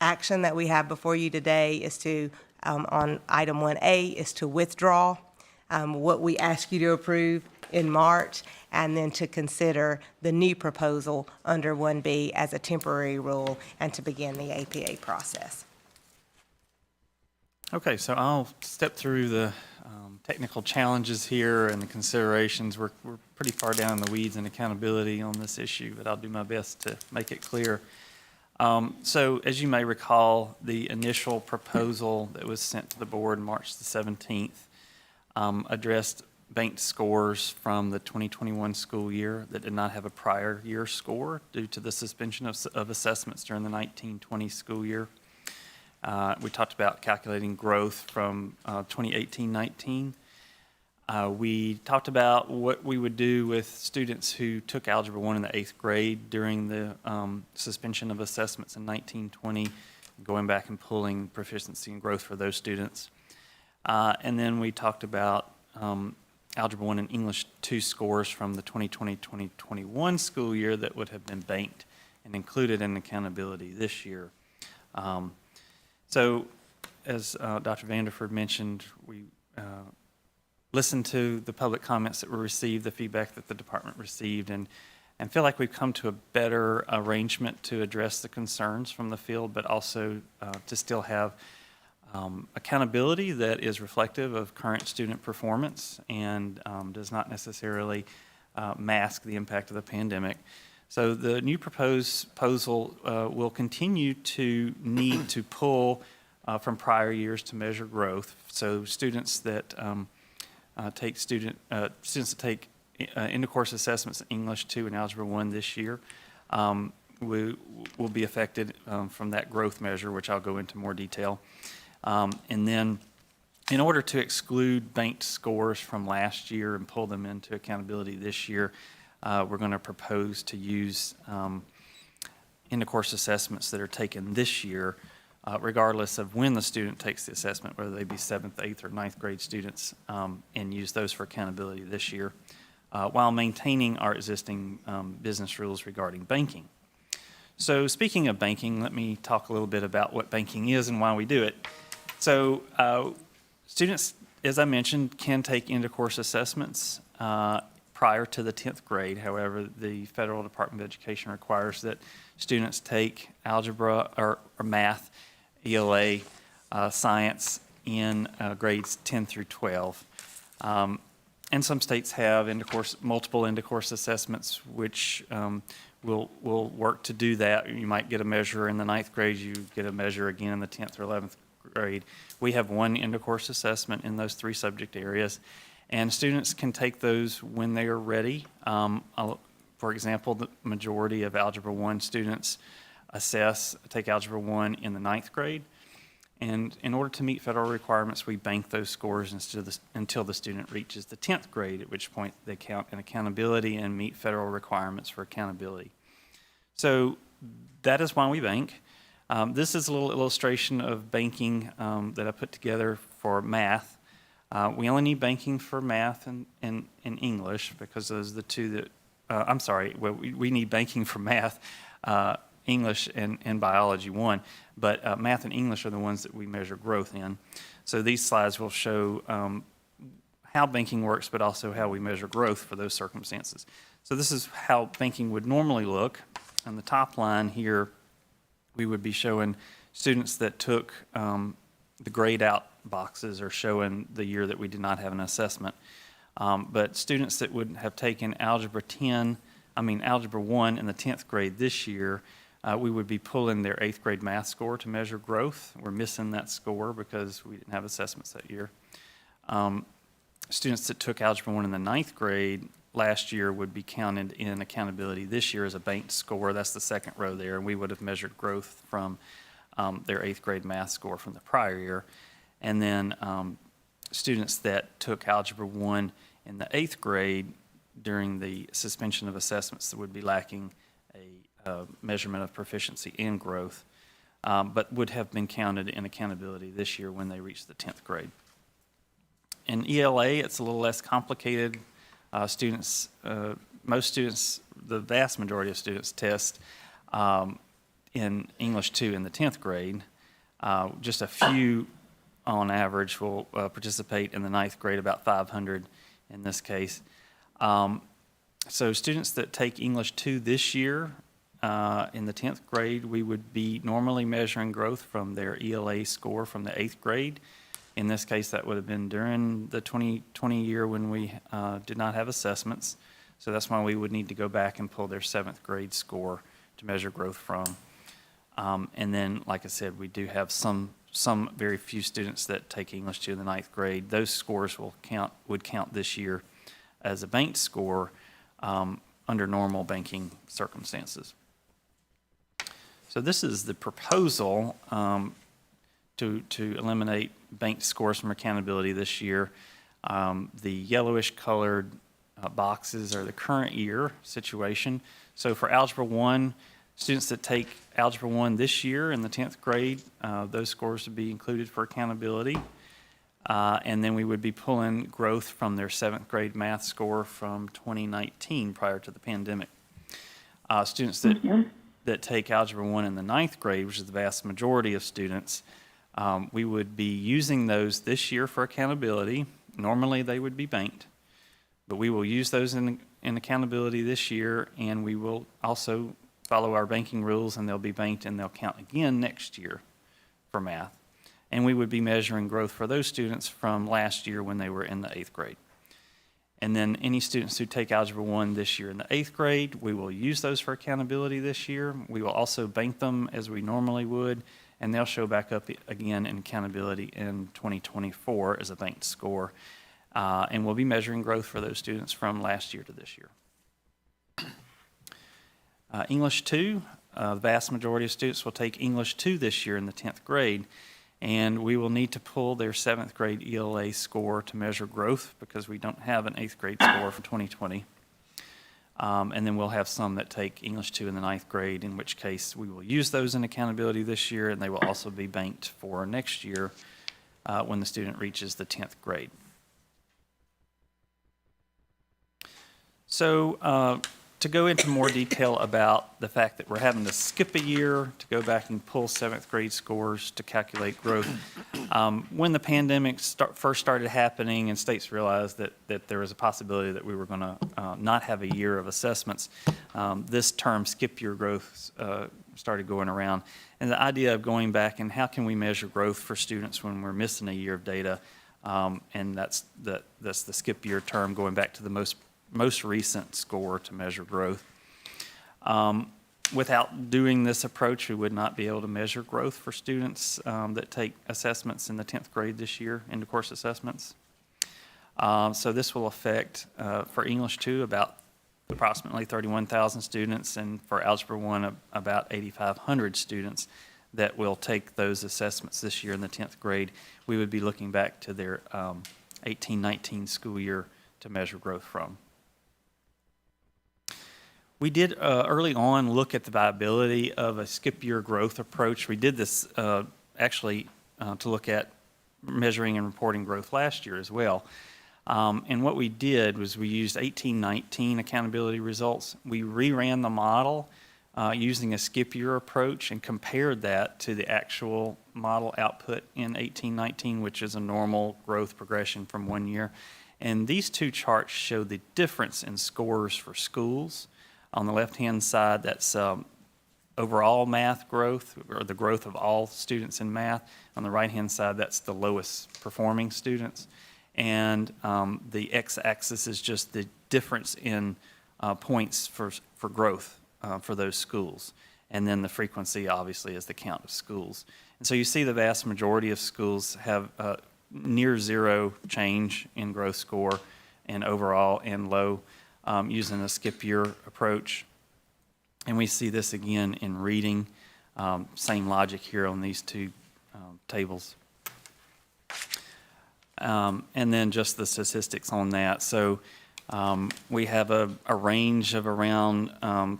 action that we have before you today is to, on item 1A, is to withdraw what we ask you to approve in March, and then to consider the new proposal under 1B as a temporary rule and to begin the APA process. Okay, so I'll step through the technical challenges here and the considerations. We're pretty far down in the weeds and accountability on this issue, but I'll do my best to make it clear. So as you may recall, the initial proposal that was sent to the board March the 17th addressed banked scores from the 2021 school year that did not have a prior year score due to the suspension of assessments during the 19-20 school year. We talked about calculating growth from 2018-19. We talked about what we would do with students who took Algebra 1 in the 8th grade during the suspension of assessments in 19-20, going back and pulling proficiency and growth for those students. And then we talked about Algebra 1 and English 2 scores from the 2020-2021 school year that would have been banked and included in accountability this year. So, as Dr. Vanderford mentioned, we listened to the public comments that were received, the feedback that the department received, and feel like we've come to a better arrangement to address the concerns from the field, but also to still have accountability that is reflective of current student performance and does not necessarily mask the impact of the pandemic. So the new proposal will continue to need to pull from prior years to measure growth. So students that students that take end-of-course assessments in English 2 and Algebra 1 this year will be affected from that growth measure, which I'll go into more detail. And then in order to exclude banked scores from last year and pull them into accountability this year, we're going to propose to use end-of-course assessments that are taken this year, regardless of when the student takes the assessment, whether they be 7th, 8th, or 9th grade students, and use those for accountability this year, while maintaining our existing business rules regarding banking. So speaking of banking, let me talk a little bit about what banking is and why we do it. So students, as I mentioned, can take end-of-course assessments prior to the 10th grade. However, the Federal Department of Education requires that students take algebra or math, ELA, science in grades 10 through 12. And some states have multiple end-of-course assessments, which will work to do that. You might get a measure in the 9th grade, you get a measure again in the 10th or 11th grade. We have one end-of-course assessment in those 3 subject areas, and students can take those when they are ready. For example, the majority of Algebra 1 students take Algebra 1 in the 9th grade, and in order to meet federal requirements, we bank those scores until the student reaches the 10th grade, at which point they count in accountability and meet federal requirements for accountability. So that is why we bank. This is a little illustration of banking that I put together for math. We only need banking for math and English because those are the two that, we need banking for math, English and biology 1, but math and English are the ones that we measure growth in. So these slides will show how banking works, but also how we measure growth for those circumstances. So this is how banking would normally look. On the top line here, we would be showing students that took the grayed out boxes are showing the year that we did not have an assessment. But students that would have taken Algebra 1 in the 10th grade this year, we would be pulling their 8th grade math score to measure growth. We're missing that score because we didn't have assessments that year. Students that took Algebra 1 in the 9th grade last year would be counted in accountability this year as a banked score. That's the second row there, and we would have measured growth from their 8th grade math score from the prior year. And then students that took Algebra 1 in the 8th grade during the suspension of assessments that would be lacking a measurement of proficiency and growth, but would have been counted in accountability this year when they reached the 10th grade. In ELA, it's a little less complicated. Most students, the vast majority of students test in English 2 in the 10th grade. Just a few on average will participate in the 9th grade, about 500 in this case. So students that take English 2 this year in the 10th grade, we would be normally measuring growth from their ELA score from the 8th grade. In this case, that would have been during the 2020 year when we did not have assessments. So that's why we would need to go back and pull their 7th grade score to measure growth from. And then, like I said, we do have some very few students that take English 2 in the 9th grade. Those scores would count this year as a banked score under normal banking circumstances. So this is the proposal to eliminate banked scores from accountability this year. The yellowish colored boxes are the current year situation. So for Algebra 1, students that take Algebra 1 this year in the 10th grade, those scores would be included for accountability. And then we would be pulling growth from their 7th grade math score from 2019 prior to the pandemic. Students that take Algebra 1 in the 9th grade, which is the vast majority of students, we would be using those this year for accountability. Normally, they would be banked, but we will use those in accountability this year, and we will also follow our banking rules, and they'll be banked, and they'll count again next year for math. And we would be measuring growth for those students from last year when they were in the 8th grade. And then any students who take Algebra 1 this year in the 8th grade, we will use those for accountability this year. We will also bank them as we normally would, and they'll show back up again in accountability in 2024 as a banked score. And we'll be measuring growth for those students from last year to this year. English 2, the vast majority of students will take English 2 this year in the 10th grade. And we will need to pull their 7th grade ELA score to measure growth because we don't have an 8th grade score for 2020. And then we'll have some that take English 2 in the 9th grade, in which case we will use those in accountability this year, and they will also be banked for next year when the student reaches the 10th grade. So to go into more detail about the fact that we're having to skip a year to go back and pull 7th grade scores to calculate growth. When the pandemic first started happening and states realized that there was a possibility that we were going to not have a year of assessments, this term skip year growth started going around. And the idea of going back and how can we measure growth for students when we're missing a year of data, and that's the skip year term, going back to the most recent score to measure growth. Without doing this approach, we would not be able to measure growth for students that take assessments in the 10th grade this year, end of course assessments. So this will affect, for English 2, about approximately 31,000 students, and for Algebra 1, about 8,500 students that will take those assessments this year in the 10th grade. We would be looking back to their 18-19 school year to measure growth from. We did early on look at the viability of a skip year growth approach. We did this actually to look at measuring and reporting growth last year as well. And what we did was we used 18-19 accountability results. We reran the model using a skip year approach and compared that to the actual model output in 18-19, which is a normal growth progression from 1 year. And these two charts show the difference in scores for schools. On the left-hand side, that's overall math growth, or the growth of all students in math. On the right-hand side, that's the lowest performing students. And the x-axis is just the difference in points for growth for those schools. And then the frequency, obviously, is the count of schools. And so you see the vast majority of schools have near zero change in growth score and overall and low using a skip year approach. And we see this again in reading. Same logic here on these two tables. And then just the statistics on that. So we have a range of around,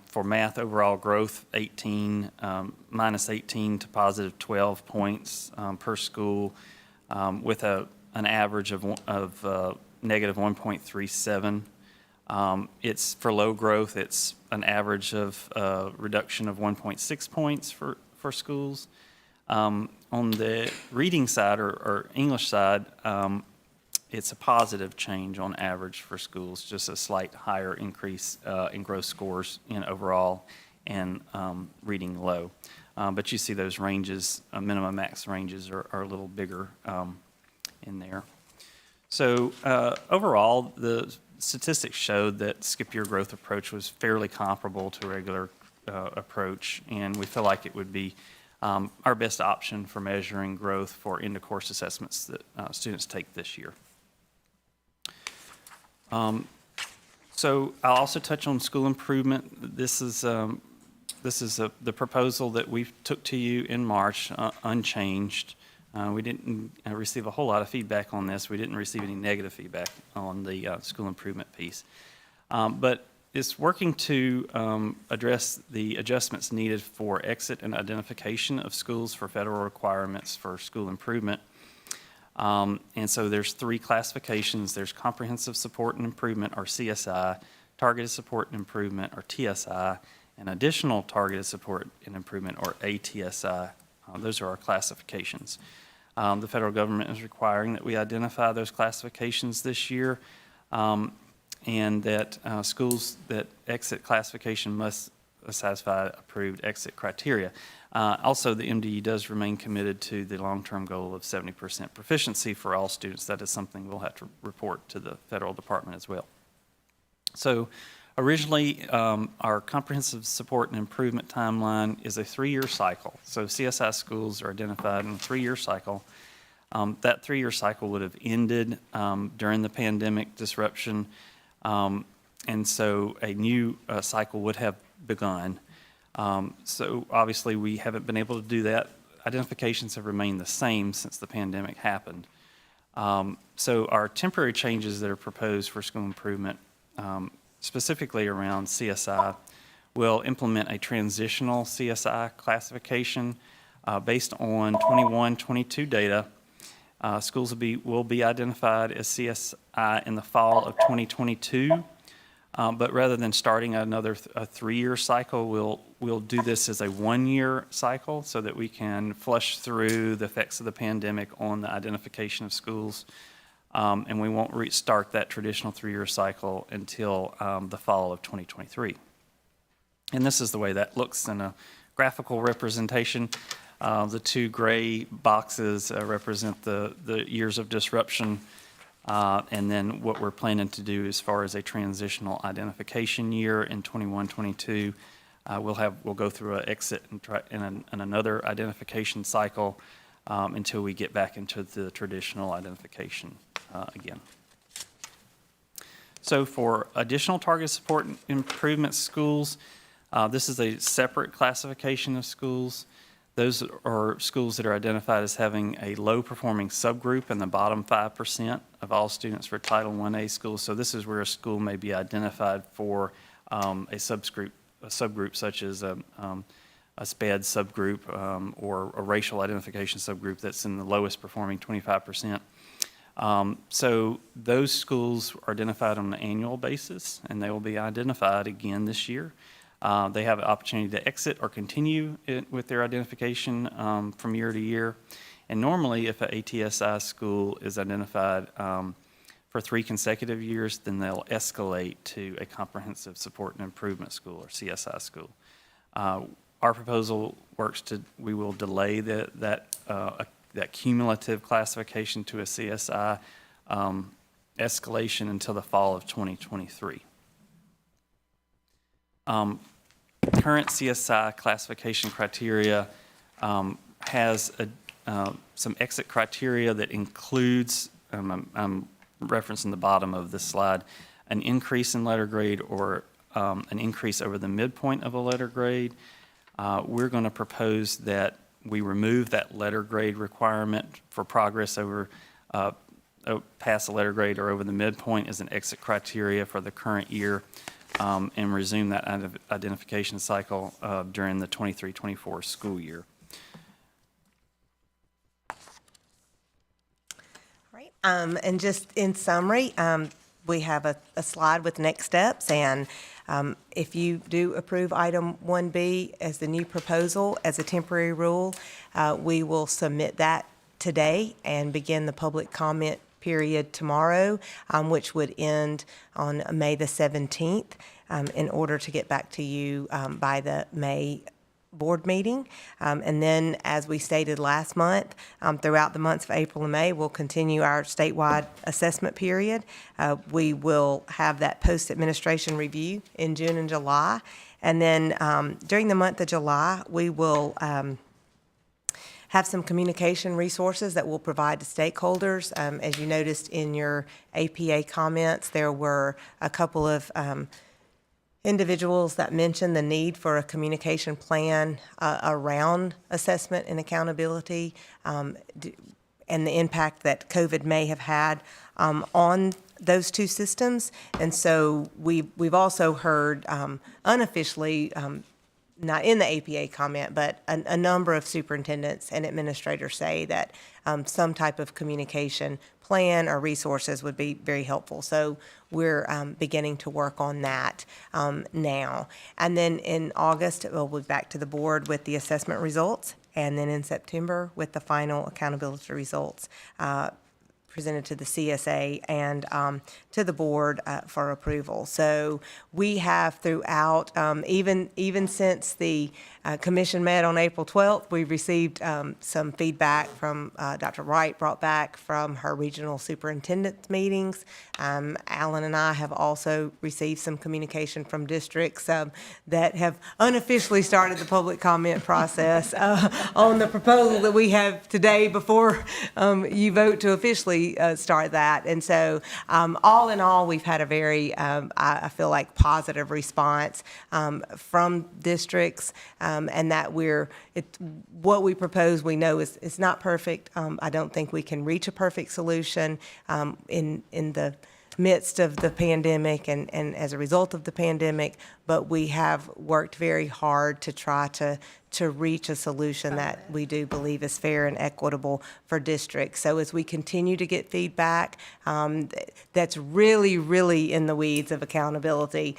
for math overall growth, minus 18 to positive 12 points per school, with an average of negative 1.37. It's for low growth, it's an average of reduction of 1.6 points for schools. On the reading side or English side, it's a positive change on average for schools, just a slight higher increase in growth scores in overall and reading low. But you see those ranges, minimum max ranges are a little bigger in there. So overall, the statistics showed that skip year growth approach was fairly comparable to a regular approach, and we feel like it would be our best option for measuring growth for end of course assessments that students take this year. So I'll also touch on school improvement. This is the proposal that we took to you in March, unchanged. We didn't receive a whole lot of feedback on this. We didn't receive any negative feedback on the school improvement piece. But it's working to address the adjustments needed for exit and identification of schools for federal requirements for school improvement. And so there's 3 classifications. There's comprehensive support and improvement, or CSI, targeted support and improvement, or TSI, and additional targeted support and improvement, or ATSI. Those are our classifications. The federal government is requiring that we identify those classifications this year, and that schools that exit classification must satisfy approved exit criteria. Also, the MDE does remain committed to the long-term goal of 70% proficiency for all students. That is something we'll have to report to the federal department as well. So originally, our comprehensive support and improvement timeline is a 3-year cycle. So CSI schools are identified in a 3-year cycle. That 3-year cycle would have ended during the pandemic disruption, and so a new cycle would have begun. So obviously we haven't been able to do that. Identifications have remained the same since the pandemic happened. So our temporary changes that are proposed for school improvement, specifically around CSI, will implement a transitional CSI classification based on 21-22 data. Schools will be identified as CSI in the fall of 2022. But rather than starting another 3-year cycle, we'll do this as a 1-year cycle so that we can flush through the effects of the pandemic on the identification of schools. And we won't restart that traditional 3-year cycle until the fall of 2023. And this is the way that looks in a graphical representation. The 2 gray boxes represent the years of disruption. And then what we're planning to do as far as a transitional identification year in 21-22, we'll go through an exit and another identification cycle until we get back into the traditional identification again. So for additional target support and improvement schools, this is a separate classification of schools. Those are schools that are identified as having a low-performing subgroup in the bottom 5% of all students for Title I-A schools. So this is where a school may be identified for a subgroup such as a SPED subgroup or a racial identification subgroup that's in the lowest performing 25%. So those schools are identified on an annual basis, and they will be identified again this year. They have an opportunity to exit or continue with their identification from year to year. And normally, if an ATSI school is identified for 3 consecutive years, then they'll escalate to a comprehensive support and improvement school, or CSI school. Our proposal we will delay that cumulative classification to a CSI escalation until the fall of 2023. Current CSI classification criteria has some exit criteria that includes, I'm referencing the bottom of this slide, an increase in letter grade or an increase over the midpoint of a letter grade. We're going to propose that we remove that letter grade requirement for progress over past the letter grade or over the midpoint as an exit criteria for the current year. And resume that identification cycle during the 23-24 school year. Right. And just in summary, we have a slide with next steps, and if you do approve item 1B as the new proposal as a temporary rule, we will submit that today and begin the public comment period tomorrow, which would end on May the 17th, in order to get back to you by the May board meeting. And then, as we stated last month, throughout the months of April and May, we'll continue our statewide assessment period. We will have that post-administration review in June and July. And then during the month of July, we will have some communication resources that we'll provide to stakeholders. As you noticed in your APA comments, there were a couple of individuals that mentioned the need for a communication plan around assessment and accountability and the impact that COVID may have had on those 2 systems. And so we've also heard unofficially not in the APA comment, but a number of superintendents and administrators say that some type of communication plan or resources would be very helpful. So we're beginning to work on that now. And then in August, we'll be back to the board with the assessment results, and then in September with the final accountability results presented to the CSA and to the board for approval. So we have throughout, even since the commission met on April 12th, we've received some feedback from Dr. Wright, brought back from her regional superintendent meetings. Alan and I have also received some communication from districts that have unofficially started the public comment process on the proposal that we have today before you vote to officially start that. And so all in all, we've had a very, I feel like, positive response from districts, and that what we propose, we know is not perfect. I don't think we can reach a perfect solution in the midst of the pandemic and as a result of the pandemic, but we have worked very hard to try to reach a solution that we do believe is fair and equitable for districts. So as we continue to get feedback, that's really, really in the weeds of accountability.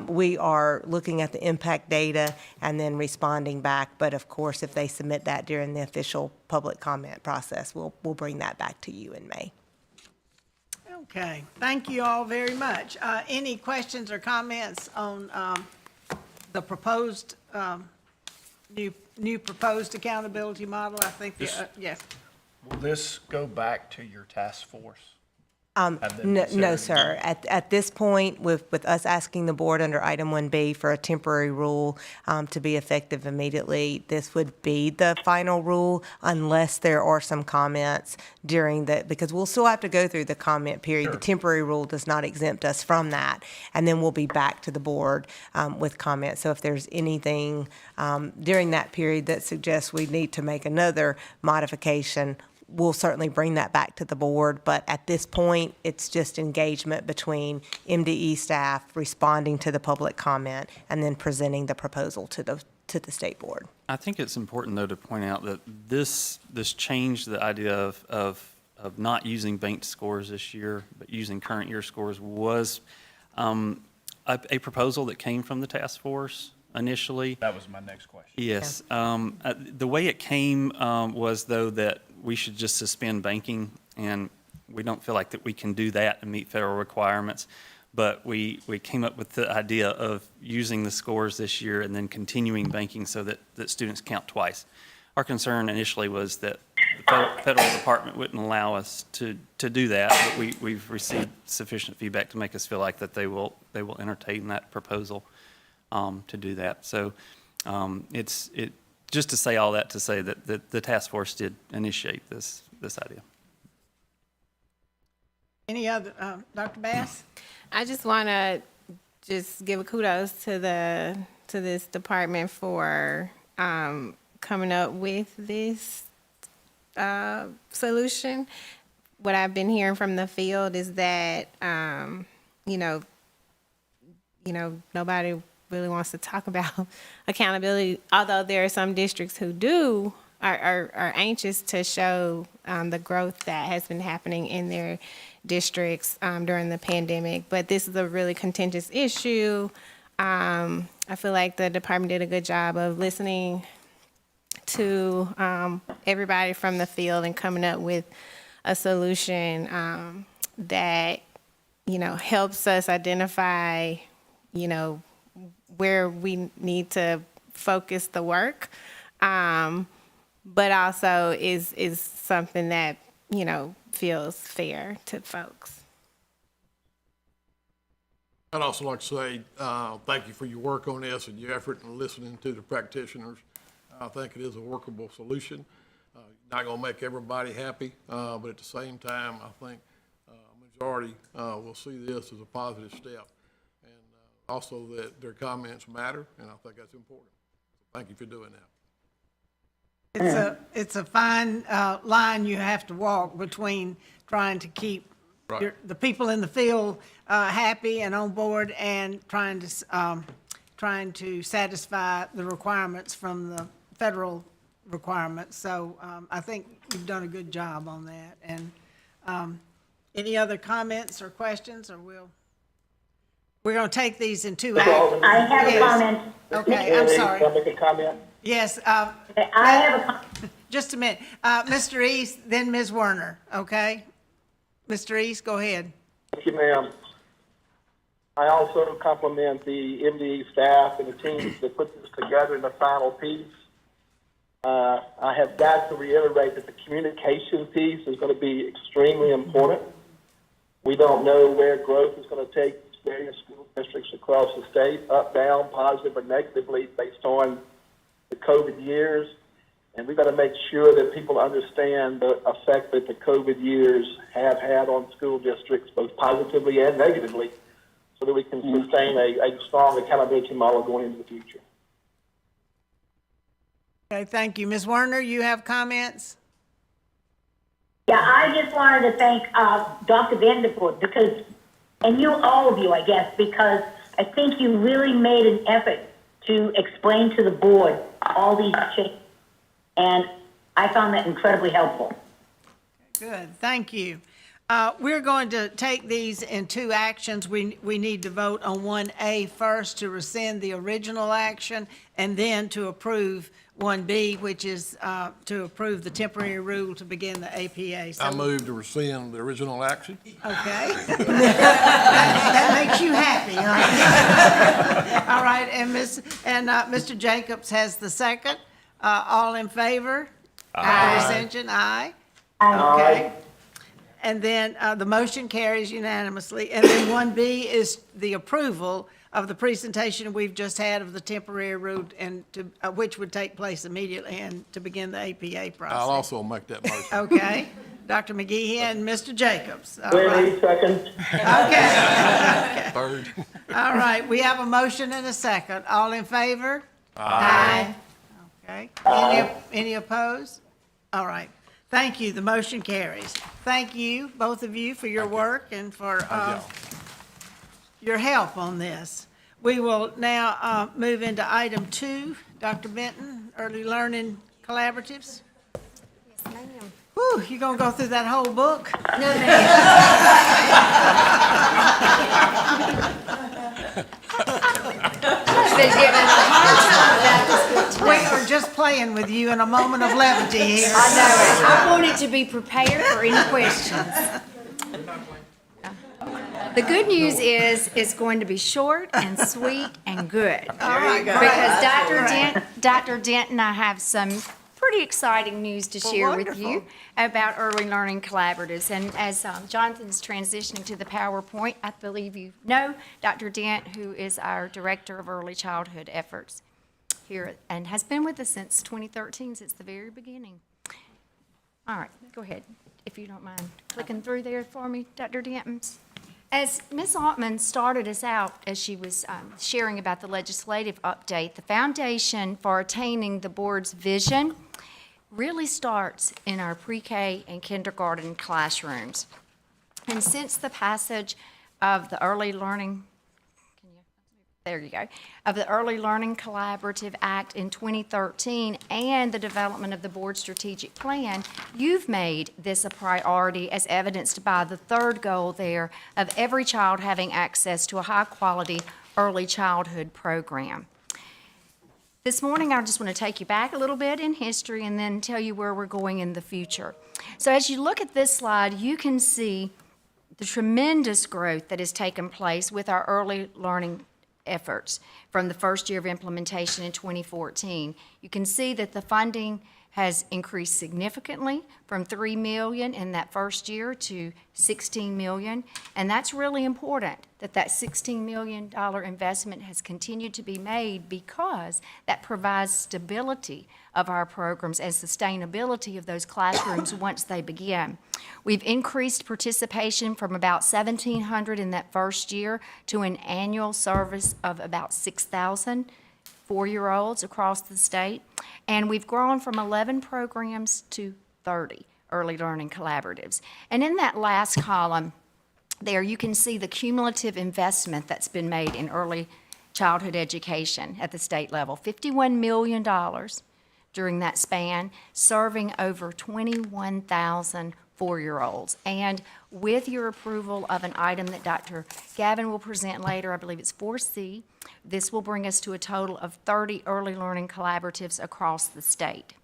We are looking at the impact data and then responding back. But of course, if they submit that during the official public comment process, we'll bring that back to you in May. Okay, thank you all very much. Any questions or comments on the proposed, new proposed accountability model? I think, yes. Will this go back to your task force? No, sir. At this point, with us asking the board under item 1B for a temporary rule to be effective immediately, this would be the final rule unless there are some comments because we'll still have to go through the comment period. Sure. The temporary rule does not exempt us from that. And then we'll be back to the board with comments. So if there's anything during that period that suggests we need to make another modification, we'll certainly bring that back to the board, but at this point, it's just engagement between MDE staff responding to the public comment and then presenting the proposal to the state board. I think it's important, though, to point out that this changed the idea of not using banked scores this year, but using current year scores was a proposal that came from the task force initially. That was my next question. Yes. The way it came was, though, that we should just suspend banking, and we don't feel like that we can do that and meet federal requirements. But we came up with the idea of using the scores this year and then continuing banking so that students count twice. Our concern initially was that the federal department wouldn't allow us to do that, but we've received sufficient feedback to make us feel like that they will entertain that proposal to do that. So just to say all that to say that the task force did initiate this idea. Any other, Dr. Bass? I just want to give a kudos to this department for coming up with this solution. What I've been hearing from the field is that nobody really wants to talk about accountability, although there are some districts who are anxious to show the growth that has been happening in their districts during the pandemic. But this is a really contentious issue. I feel like the department did a good job of listening to everybody from the field and coming up with a solution that helps us identify where we need to focus the work, but also is something that feels fair to folks. I'd also like to say thank you for your work on this and your effort in listening to the practitioners. I think it is a workable solution. Not going to make everybody happy, but at the same time, I think a majority will see this as a positive step. Also that their comments matter, and I think that's important. So thank you for doing that. It's a fine line you have to walk between trying to keep the people in the field happy and on board and trying to trying to satisfy the requirements from the federal requirements. So I think you've done a good job on that. And any other comments or questions, or we're going to take these in two actions. I have a Yes. comment. Okay, I'm sorry. Can I make a comment? Yes, I have a comment. just a minute. Mr. East, then Ms. Werner, okay? Mr. East, go ahead. Thank you, ma'am. I also compliment the MDE staff and the team that put this together in the final piece. I have got to reiterate that the communication piece is going to be extremely important. We don't know where growth is going to take various school districts across the state, up, down, positive or negatively, based on the COVID years. And we've got to make sure that people understand the effect that the COVID years have had on school districts, both positively and negatively, so that we can sustain a strong accountability model going into the future. Okay, thank you. Ms. Werner, you have comments? Yeah, I just wanted to thank Dr. Vanderpoort because, and you, all of you, I guess, because I think you really made an effort to explain to the board all these changes, and I found that incredibly helpful. Good, thank you. We're going to take these in two actions. We need to vote on 1A first to rescind the original action, and then to approve 1B, which is to approve the temporary rule to begin the APA. So, I move to rescind the original action. okay. That makes you happy, huh? All right, and Mr. Jacobs has the second. All in favor? Aye. Abstention, aye. Okay. And then the motion carries unanimously. And then 1B is the approval of the presentation we've just had of the temporary route, and which would take place immediately and to begin the APA process. I'll also make that motion. Okay. Dr. McGee and Mr. Jacobs. All Wait right. a second. Okay. Third. All right. We have a motion and a second. All in favor? Aye. Okay. Any opposed? All right. Thank you. The motion carries. Thank you, both of you, for your work and for your help on this. We will now move into item 2. Dr. Benton, Early Learning Collaboratives. Yes, ma'am. Whew, you gonna go through that whole book? No, I've been given a hard time about this book We today. are just playing with you in a moment of levity here. I know it. I wanted to be prepared for any questions. The good news is it's going to be short and sweet and good. All right, great. Because Dr. Dent and I have some pretty exciting news to share with you wonderful. about early learning collaboratives. And as Jonathan's transitioning to the PowerPoint, I believe you know Dr. Dent, who is our Director of Early Childhood Efforts here and has been with us since 2013, since the very beginning. All right, go ahead, if you don't mind clicking through there for me, Dr. Denton. As Ms. Altman started us out, as she was sharing about the legislative update, the foundation for attaining the board's vision really starts in our pre-K and kindergarten classrooms. And since the passage of the Early Learning of the Early Learning Collaborative Act in 2013 and the development of the board strategic plan, you've made this a priority, as evidenced by the third goal there of every child having access to a high-quality early childhood program. This morning, I just want to take you back a little bit in history and then tell you where we're going in the future. So as you look at this slide, you can see the tremendous growth that has taken place with our early learning efforts from the first year of implementation in 2014. You can see that the funding has increased significantly from $3 million in that first year to $16 million. And that's really important that that $16 million investment has continued to be made, because that provides stability of our programs and sustainability of those classrooms once they begin. We've increased participation from about 1,700 in that first year to an annual service of about 6,000 4-year-olds across the state. And we've grown from 11 programs to 30 early learning collaboratives. And in that last column there, you can see the cumulative investment that's been made in early childhood education at the state level, $51 million during that span, serving over 21,000 4-year-olds. And with your approval of an item that Dr. Gavin will present later, I believe it's 4C, this will bring us to a total of 30 early learning collaboratives across the state.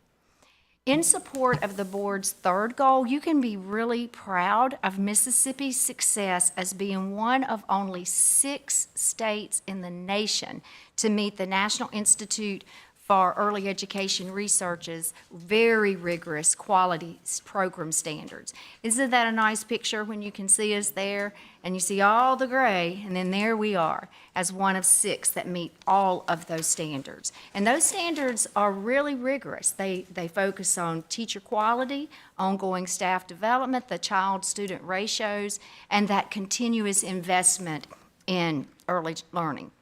In support of the board's third goal, you can be really proud of Mississippi's success as being one of only 6 states in the nation to meet the National Institute for Early Education Research's very rigorous quality program standards. Isn't that a nice picture when you can see us there and you see all the gray, and then there we are as one of 6 that meet all of those standards. And those standards are really rigorous. They focus on teacher quality, ongoing staff development, the child-student ratios, and that continuous investment in early learning.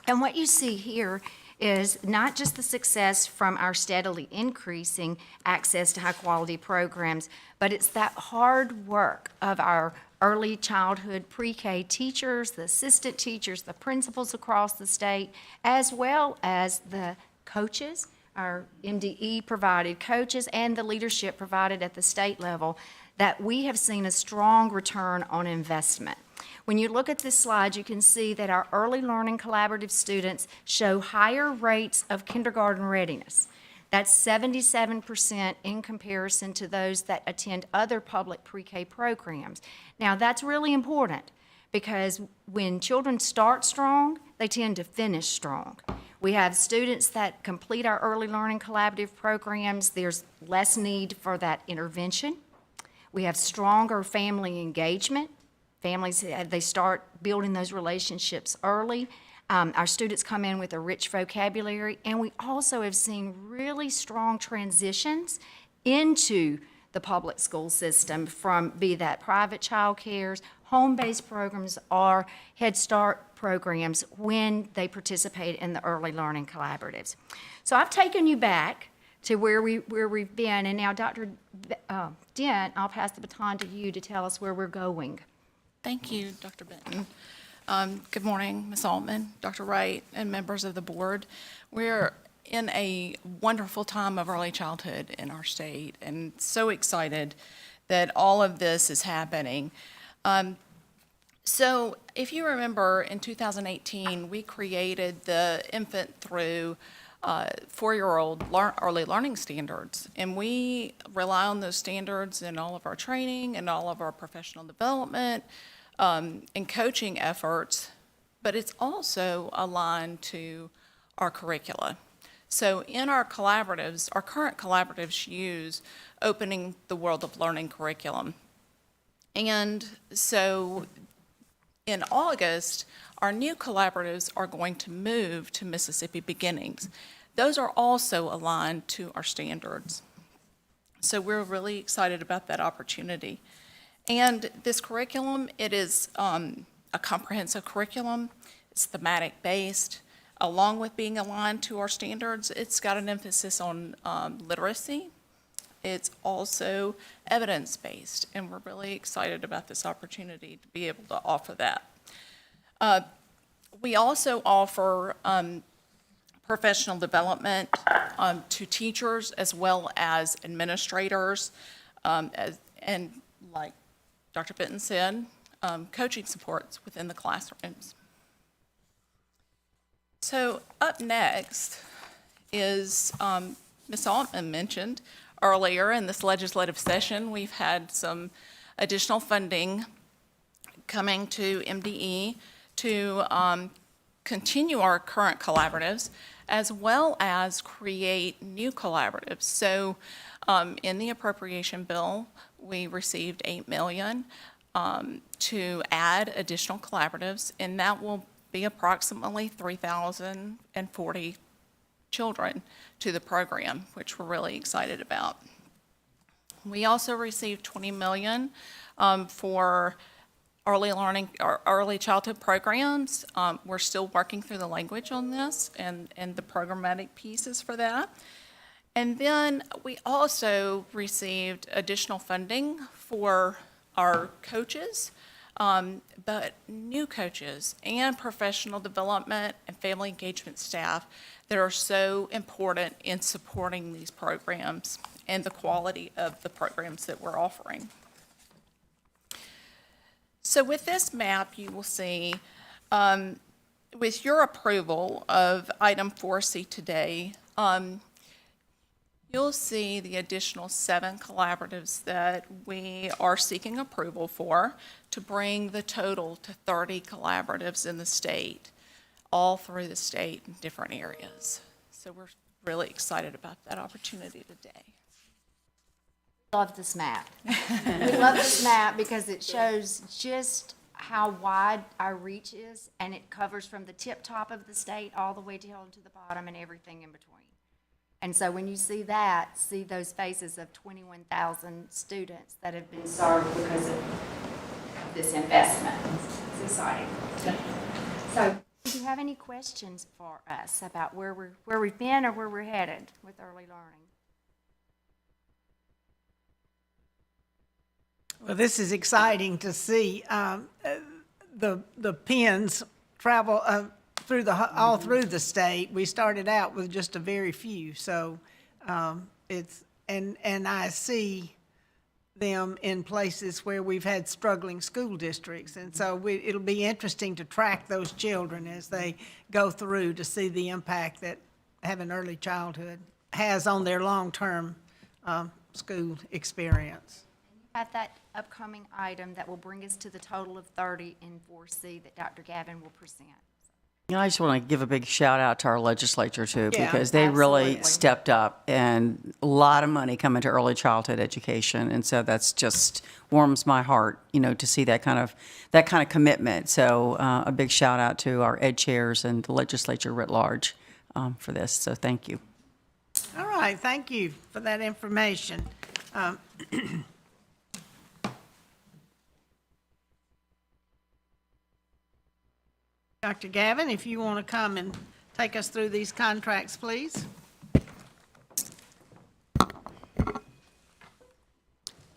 And what you see here is not just the success from our steadily increasing access to high-quality programs, but it's that hard work of our early childhood pre-K teachers, the assistant teachers, the principals across the state, as well as the coaches, our MDE-provided coaches, and the leadership provided at the state level, that we have seen a strong return on investment. When you look at this slide, you can see that our early learning collaborative students show higher rates of kindergarten readiness. That's 77% in comparison to those that attend other public pre-K programs. Now, that's really important because when children start strong, they tend to finish strong. We have students that complete our early learning collaborative programs. There's less need for that intervention. We have stronger family engagement. Families, they start building those relationships early. Our students come in with a rich vocabulary, and we also have seen really strong transitions into the public school system from be that private child cares, home-based programs, or Head Start programs when they participate in the early learning collaboratives. So I've taken you back to where we've been, and now Dr. Dent, I'll pass the baton to you to tell us where we're going. Thank you, Dr. Benton. Good morning, Ms. Altman, Dr. Wright, and members of the board. We're in a wonderful time of early childhood in our state, and so excited that all of this is happening. So if you remember, in 2018, we created the infant through 4-year-old early learning standards, and we rely on those standards in all of our training and all of our professional development and coaching efforts, but it's also aligned to our curricula. So in our collaboratives, our current collaboratives use Opening the World of Learning curriculum. And so in August, our new collaboratives are going to move to Mississippi Beginnings. Those are also aligned to our standards. So we're really excited about that opportunity. And this curriculum, it is a comprehensive curriculum. It's thematic-based. Along with being aligned to our standards, it's got an emphasis on literacy. It's also evidence-based, and we're really excited about this opportunity to be able to offer that. We also offer professional development to teachers as well as administrators, and like Dr. Benton said, coaching supports within the classrooms. So up next is, Ms. Altman mentioned earlier in this legislative session, we've had some additional funding coming to MDE to continue our current collaboratives as well as create new collaboratives. So in the appropriation bill, we received $8 million to add additional collaboratives, and that will be approximately 3,040 children to the program, which we're really excited about. We also received $20 million for early learning or early childhood programs. We're still working through the language on this and the programmatic pieces for that. And then we also received additional funding for our coaches but new coaches and professional development and family engagement staff that are so important in supporting these programs and the quality of the programs that we're offering. So with this map, you will see, with your approval of item 4C today, you'll see the additional 7 collaboratives that we are seeking approval for to bring the total to 30 collaboratives in the state, all through the state in different areas. So we're really excited about that opportunity today. Love this map. We love this map because it shows just how wide our reach is, and it covers from the tip top of the state all the way down to the bottom and everything in between. And so when you see that, see those faces of 21,000 students that have been served because of this investment. It's exciting. So do you have any questions for us about where we've been or where we're headed with early learning? Well, this is exciting to see. The pins travel through all through the state. We started out with just a very few, so it's and I see them in places where we've had struggling school districts, and so it'll be interesting to track those children as they go through to see the impact that having early childhood has on their long-term school experience. Have that upcoming item that will bring us to the total of 30 in 4C that Dr. Gavin will present. You know, I just want to give a big shout out to our legislature too, Yeah, because they really absolutely. stepped up, and a lot of money coming to early childhood education, and so that's just warms my heart, you know, to see that kind of commitment. So a big shout out to our ed chairs and the legislature writ large for this. So thank you. All right, thank you for that information. Dr. Gavin, if you want to come and take us through these contracts, please.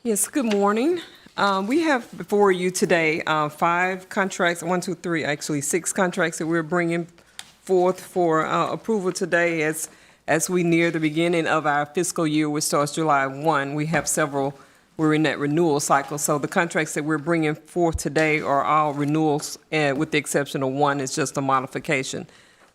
Yes, good morning. We have before you today 5 contracts, 6 contracts that we're bringing forth for approval today as we near the beginning of our fiscal year, which starts July 1. We have several. We're in that renewal cycle, so the contracts that we're bringing forth today are all renewals, with the exception of one is just a modification.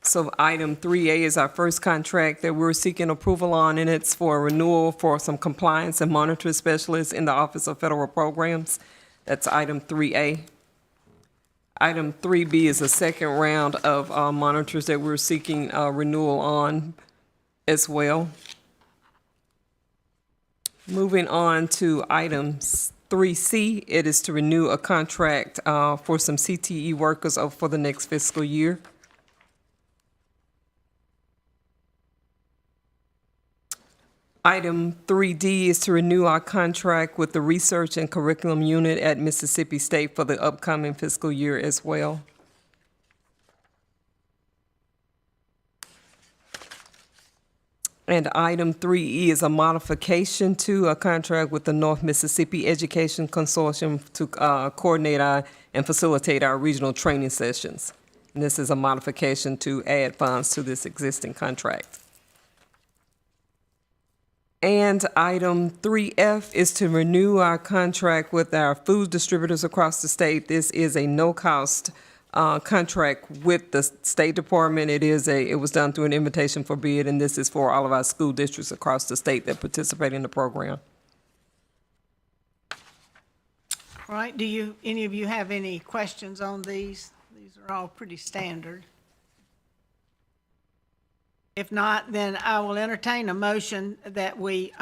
So item 3A is our first contract that we're seeking approval on, and it's for a renewal for some compliance and monitoring specialists in the Office of Federal Programs. That's item 3A. Item 3B is a second round of monitors that we're seeking renewal on as well. Moving on to items 3C, it is to renew a contract for some CTE workers for the next fiscal year. Item 3D is to renew our contract with the Research and Curriculum Unit at Mississippi State for the upcoming fiscal year as well. And item 3E is a modification to a contract with the North Mississippi Education Consortium to coordinate and facilitate our regional training sessions. And this is a modification to add funds to this existing contract. And item 3F is to renew our contract with our food distributors across the state. This is a no-cost contract with the State Department. It was done through an invitation for bid, and this is for all of our school districts across the state that participate in the program. All right, any of you have any questions on these? These are all pretty standard. If not, then I will entertain a motion that we,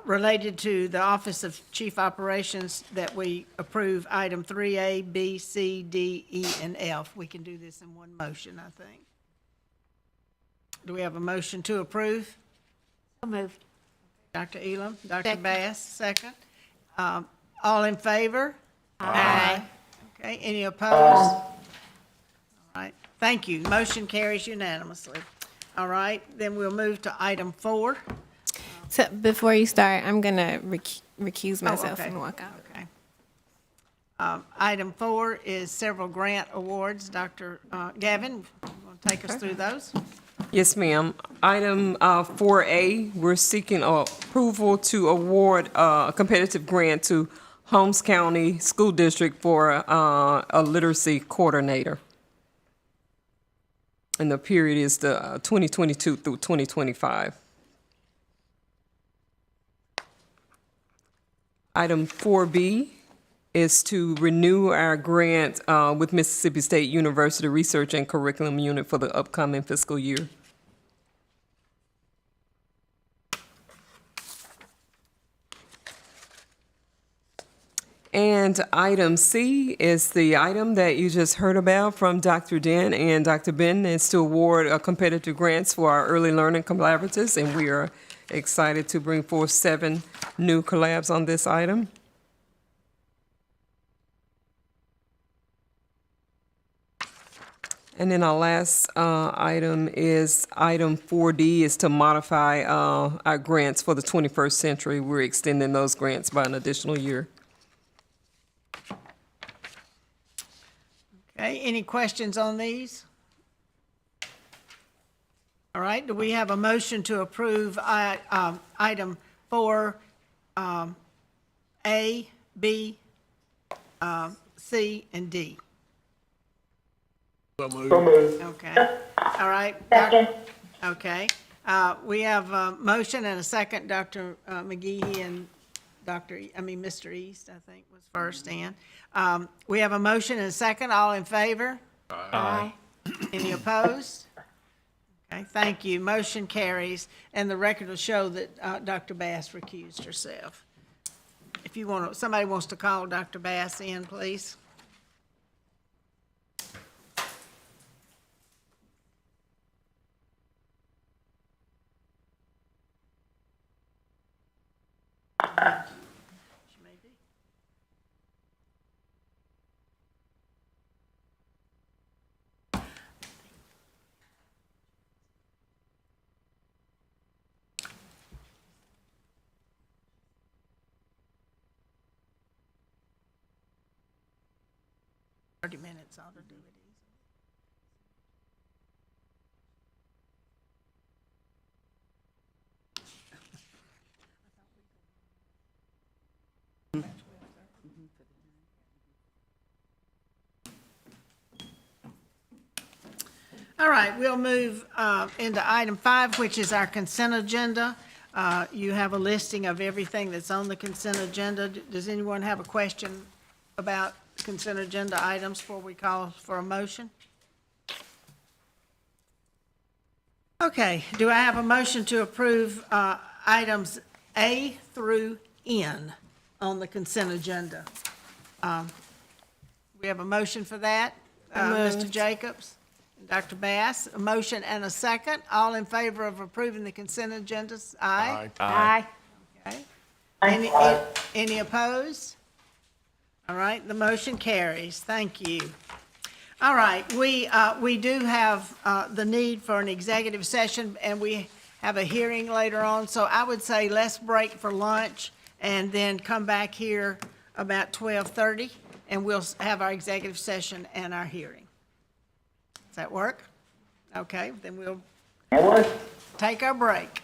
related to the Office of Chief Operations, that we approve item 3A, B, C, D, E, and F. We can do this in one motion, I think. Do we have a motion to approve? So moved. Dr. Elam, Dr. Second. Bass, second. All in favor? Aye. Okay, any opposed? All right, thank you. Motion carries unanimously. All right, then we'll move to item 4. So before you start, I'm going to recuse myself okay. and walk out. Okay. Item 4 is several grant awards. Dr. Gavin, you want to take us through those? Yes, ma'am. Item 4A, we're seeking approval to award a competitive grant to Holmes County School District for a literacy coordinator. And the period is the 2022 through 2025. Item 4B is to renew our grant with Mississippi State University Research and Curriculum Unit for the upcoming fiscal year. And item C is the item that you just heard about from Dr. Dent and Dr. Benton, is to award competitive grants for our early learning collaboratives, and we are excited to bring forth 7 new collabs on this item. And then our last item is item 4D, is to modify our grants for the 21st century. We're extending those grants by an additional year. Okay, any questions on these? All right, do we have a motion to approve item 4, A, B, C, and D? So moved. So moved. Okay, all right. Second. Okay, we have a motion and a second. Dr. McGehee and Mr. East, I think, was first, and we have a motion and a second. All in favor? Aye. Any opposed? Okay, thank you. Motion carries, and the record will show that Dr. Bass recused herself. If you want to, somebody wants to call Dr. Bass in, please. She may be. Minutes ought to do it easy. All right, we'll move into item 5, which is our consent agenda. You have a listing of everything that's on the consent agenda. Does anyone have a question about consent agenda items before we call for a motion? Okay, do I have a motion to approve items A through N on the consent agenda? We have a motion for that. Mr. Jacobs and Dr. Bass, a motion and a second. All in favor of approving the consent agendas? Aye. Aye. Okay. Any opposed? All right, the motion carries. Thank you. All right, we do have the need for an executive session, and we have a hearing later on, so I would say let's break for lunch and then come back here about 12:30, and we'll have our executive session and our hearing. Does that work? Okay, then we'll take our break.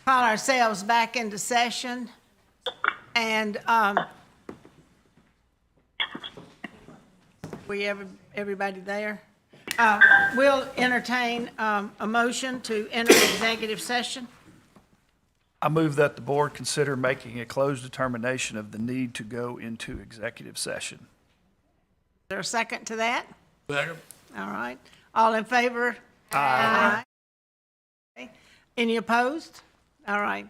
Call ourselves back into session, and everybody there? We'll entertain a motion to enter executive session. I move that the board consider making a closed determination of the need to go into executive session. Is there a second to that? Second. All right. All in favor? Aye. Okay. Any opposed? All right.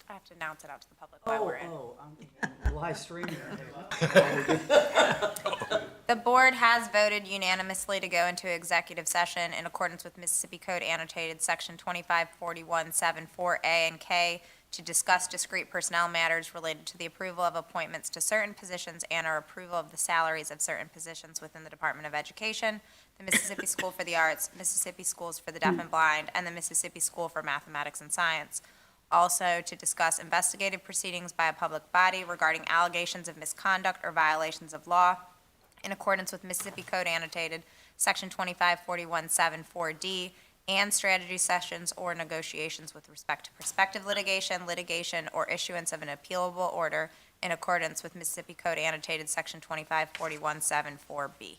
I have to announce it out to the public while we're in. I'm live streaming. The board has voted unanimously to go into executive session in accordance with Mississippi Code annotated section 254174A and K to discuss discrete personnel matters related to the approval of appointments to certain positions and or approval of the salaries of certain positions within the Department of Education, the Mississippi School for the Arts, Mississippi Schools for the Deaf and Blind, and the Mississippi School for Mathematics and Science. Also, to discuss investigative proceedings by a public body regarding allegations of misconduct or violations of law in accordance with Mississippi Code annotated section 254174D, and strategy sessions or negotiations with respect to prospective litigation, or issuance of an appealable order in accordance with Mississippi Code annotated section 254174B.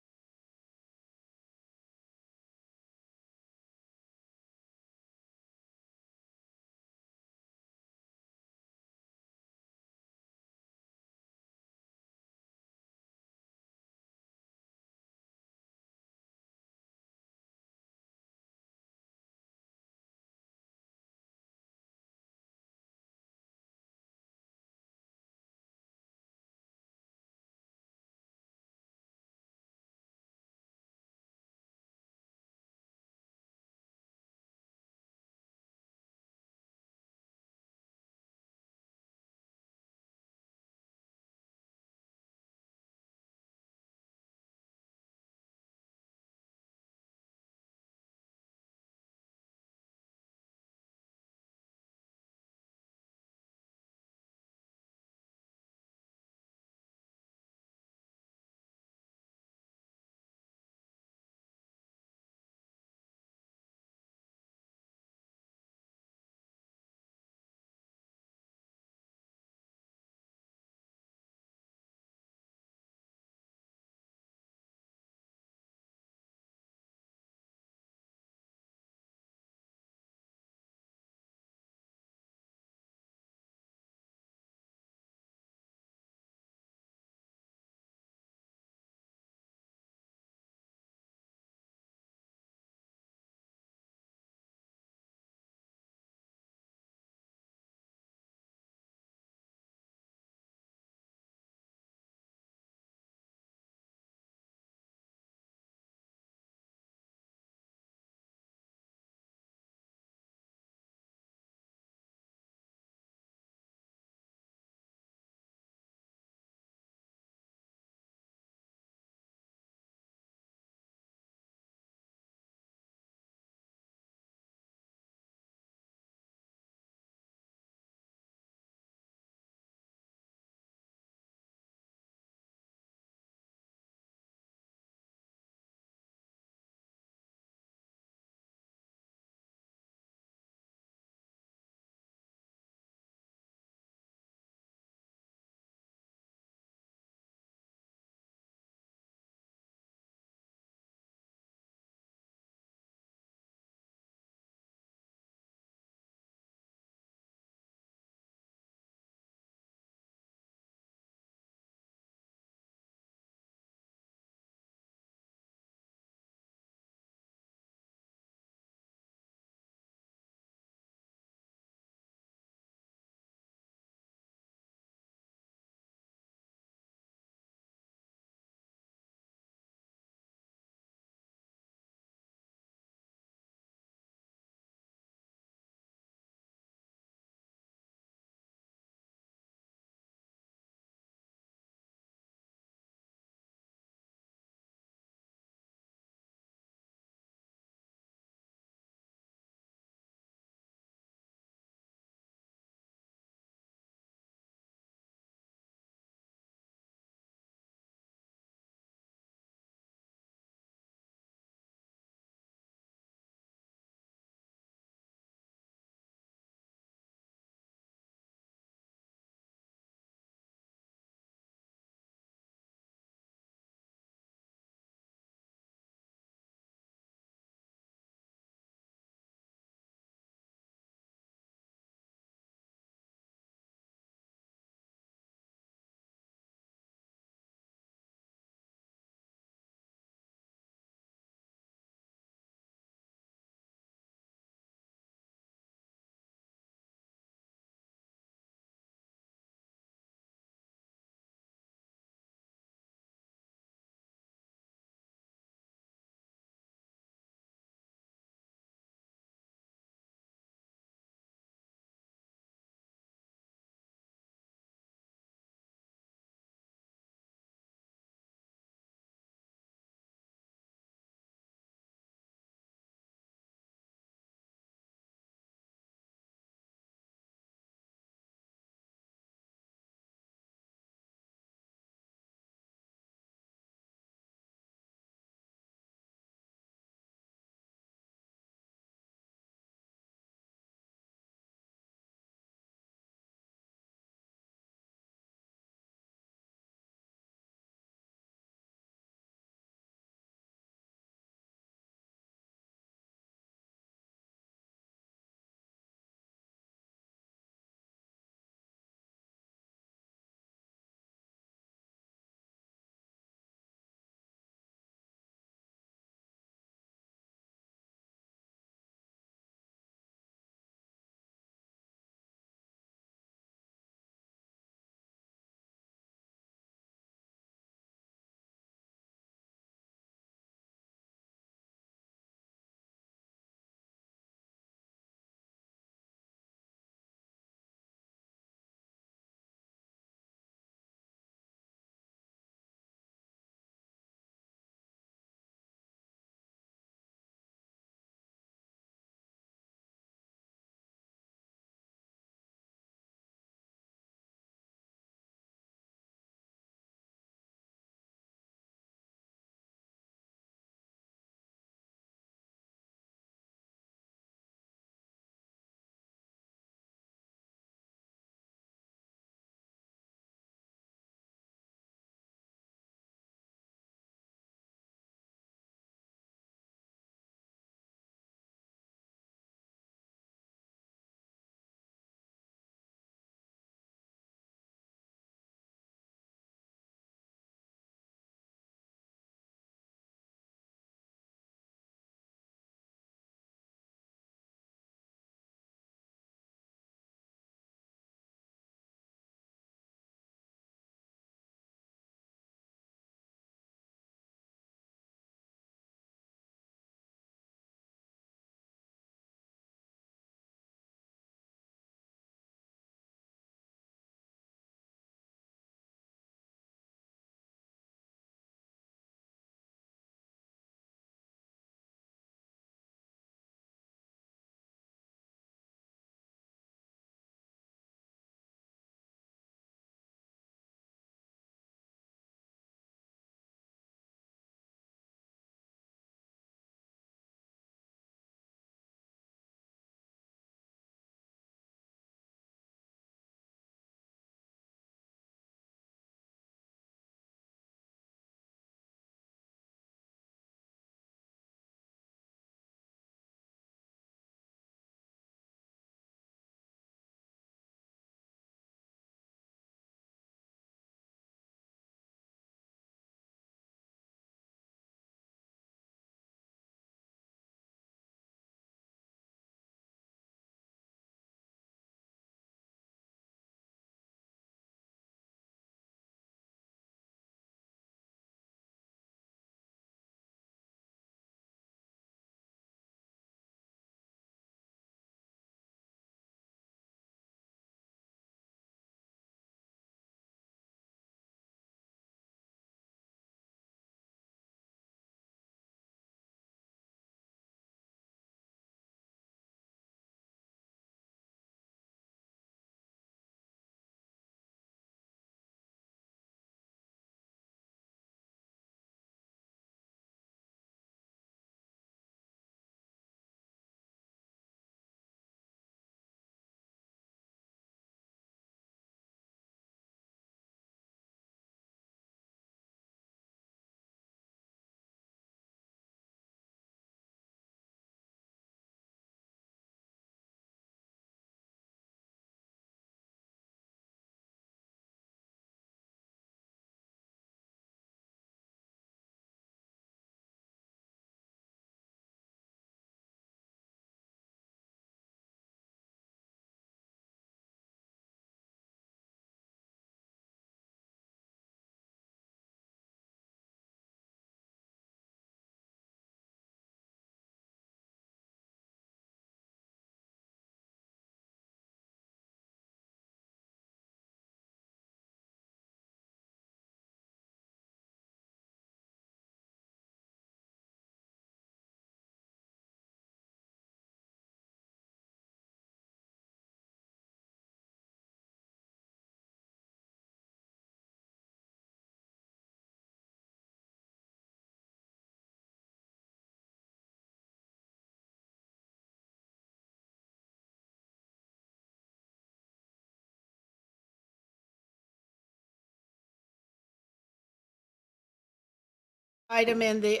Item in the,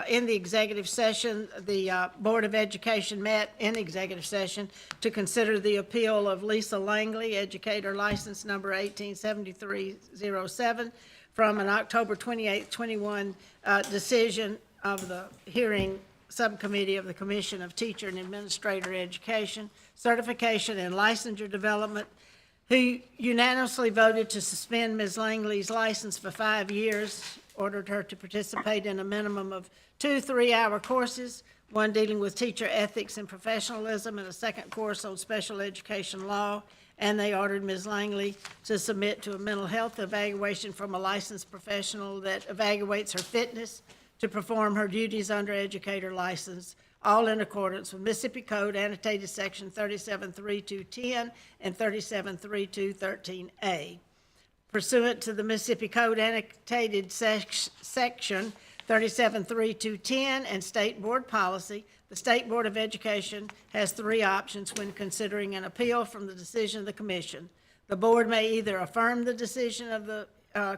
in the executive session, the Board of Education met in executive session to consider the appeal of Lisa Langley, educator license number 187307, from an October 28, 21 decision of the hearing subcommittee of the Commission of Teacher and Administrator Education, Certification and Licensure Development, who unanimously voted to suspend Ms. Langley's license for 5 years, ordered her to participate in a minimum of 2 3-hour courses, one dealing with teacher ethics and professionalism, and a second course on special education law, and they ordered Ms. Langley to submit to a mental health evaluation from a licensed professional that evaluates her fitness to perform her duties under educator license, all in accordance with Mississippi Code annotated section 373210 and 373213A. Pursuant to the Mississippi Code annotated section 373210 and State Board policy, the State Board of Education has 3 options when considering an appeal from the decision of the Commission. The Board may either affirm the decision of the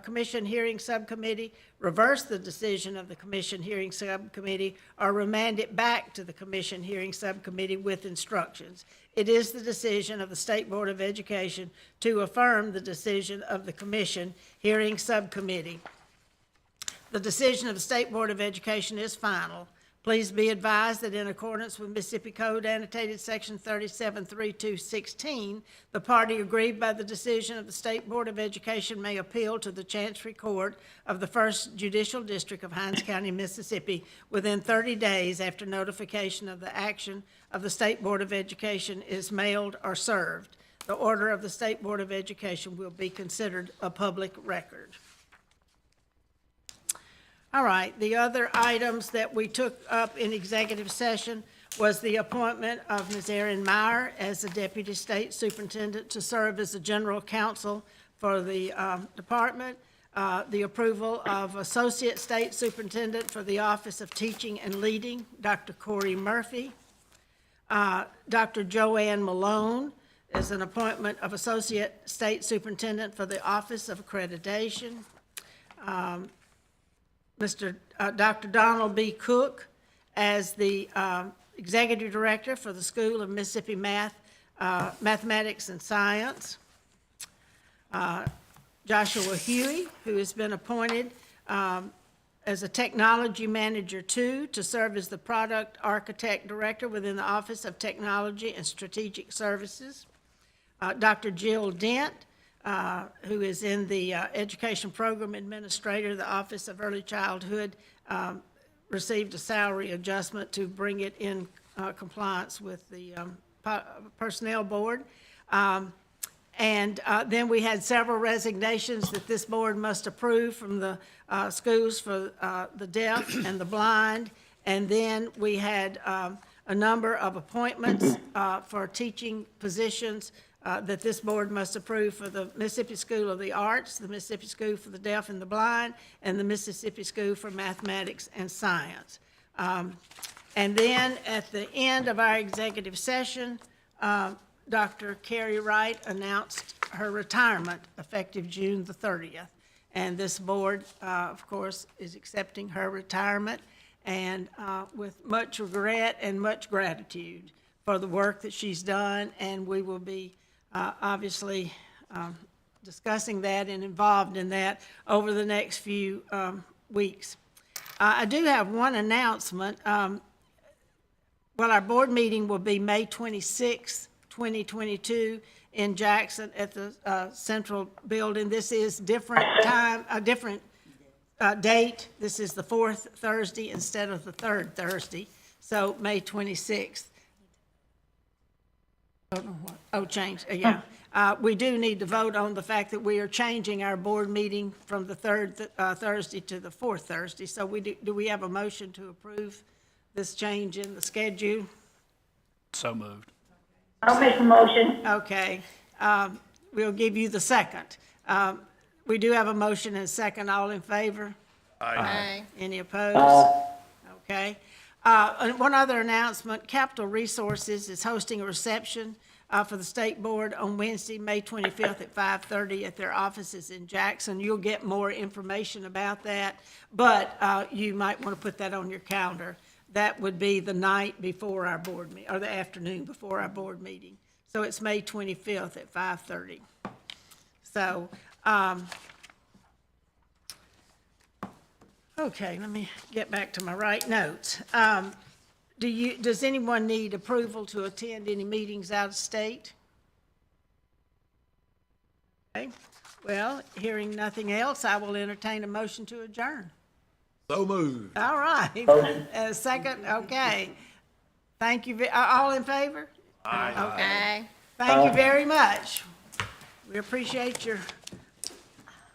Commission Hearing Subcommittee, reverse the decision of the Commission Hearing Subcommittee, or remand it back to the Commission Hearing Subcommittee with instructions. It is the decision of the State Board of Education to affirm the decision of the Commission Hearing Subcommittee. The decision of the State Board of Education is final. Please be advised that in accordance with Mississippi Code annotated section 373216, the party aggrieved by the decision of the State Board of Education may appeal to the Chancery Court of the First Judicial District of Hinds County, Mississippi, within 30 days after notification of the action of the State Board of Education is mailed or served. The order of the State Board of Education will be considered a public record. All right, the other items that we took up in executive session was the appointment of Ms. Erin Meyer as the Deputy State Superintendent to serve as the General Counsel for the department, the approval of Associate State Superintendent for the Office of Teaching and Leading, Dr. Corey Murphy, Dr. Joanne Malone as an appointment of Associate State Superintendent for the Office of Accreditation, Dr. Donald B. Cook as the Executive Director for the School of Mississippi Mathematics and Science. Joshua Huey, who has been appointed as a Technology Manager 2 to serve as the Product Architect Director within the Office of Technology and Strategic Services. Dr. Jill Dent, who is in the Education Program Administrator, the Office of Early Childhood, received a salary adjustment to bring it in compliance with the Personnel Board. And then we had several resignations that this board must approve from the schools for the deaf and the blind. And then we had a number of appointments for teaching positions that this board must approve for the Mississippi School of the Arts, the Mississippi School for the Deaf and the Blind, and the Mississippi School for Mathematics and Science. And then at the end of our executive session, Dr. Carrie Wright announced her retirement effective June the 30th. And this board, of course, is accepting her retirement and with much regret and much gratitude for the work that she's done. And we will be obviously discussing that and involved in that over the next few weeks. I do have one announcement. Well, our board meeting will be May 26th, 2022 in Jackson at the Central Building. This is different time, a different date. This is the 4th Thursday instead of the 3rd Thursday, so May 26th. Oh, change, yeah. We do need to vote on the fact that we are changing our board meeting from the 3rd Thursday to the 4th Thursday. So do we have a motion to approve this change in the schedule? So moved. I'll make a motion. Okay. We'll give you the second. We do have a motion and a second. All in favor? Aye. Any opposed? Okay. And one other announcement, Capital Resources is hosting a reception for the State Board on Wednesday, May 25th at 5:30 at their offices in Jackson. You'll get more information about that, but you might want to put that on your calendar. That would be the night before our board meeting, or the afternoon before our board meeting. So it's May 25th at 5:30. So, okay, let me get back to my right notes. Does anyone need approval to attend any meetings out of state? Okay, well, hearing nothing else, I will entertain a motion to adjourn. So moved. All right. A second, okay. Thank you, all in favor? Aye. Okay. Thank you very much. We appreciate your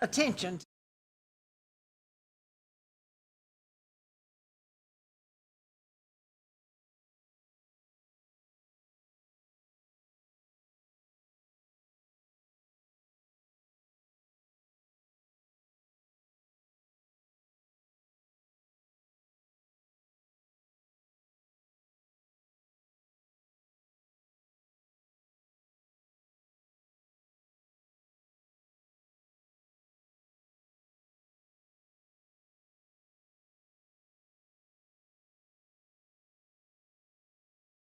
attention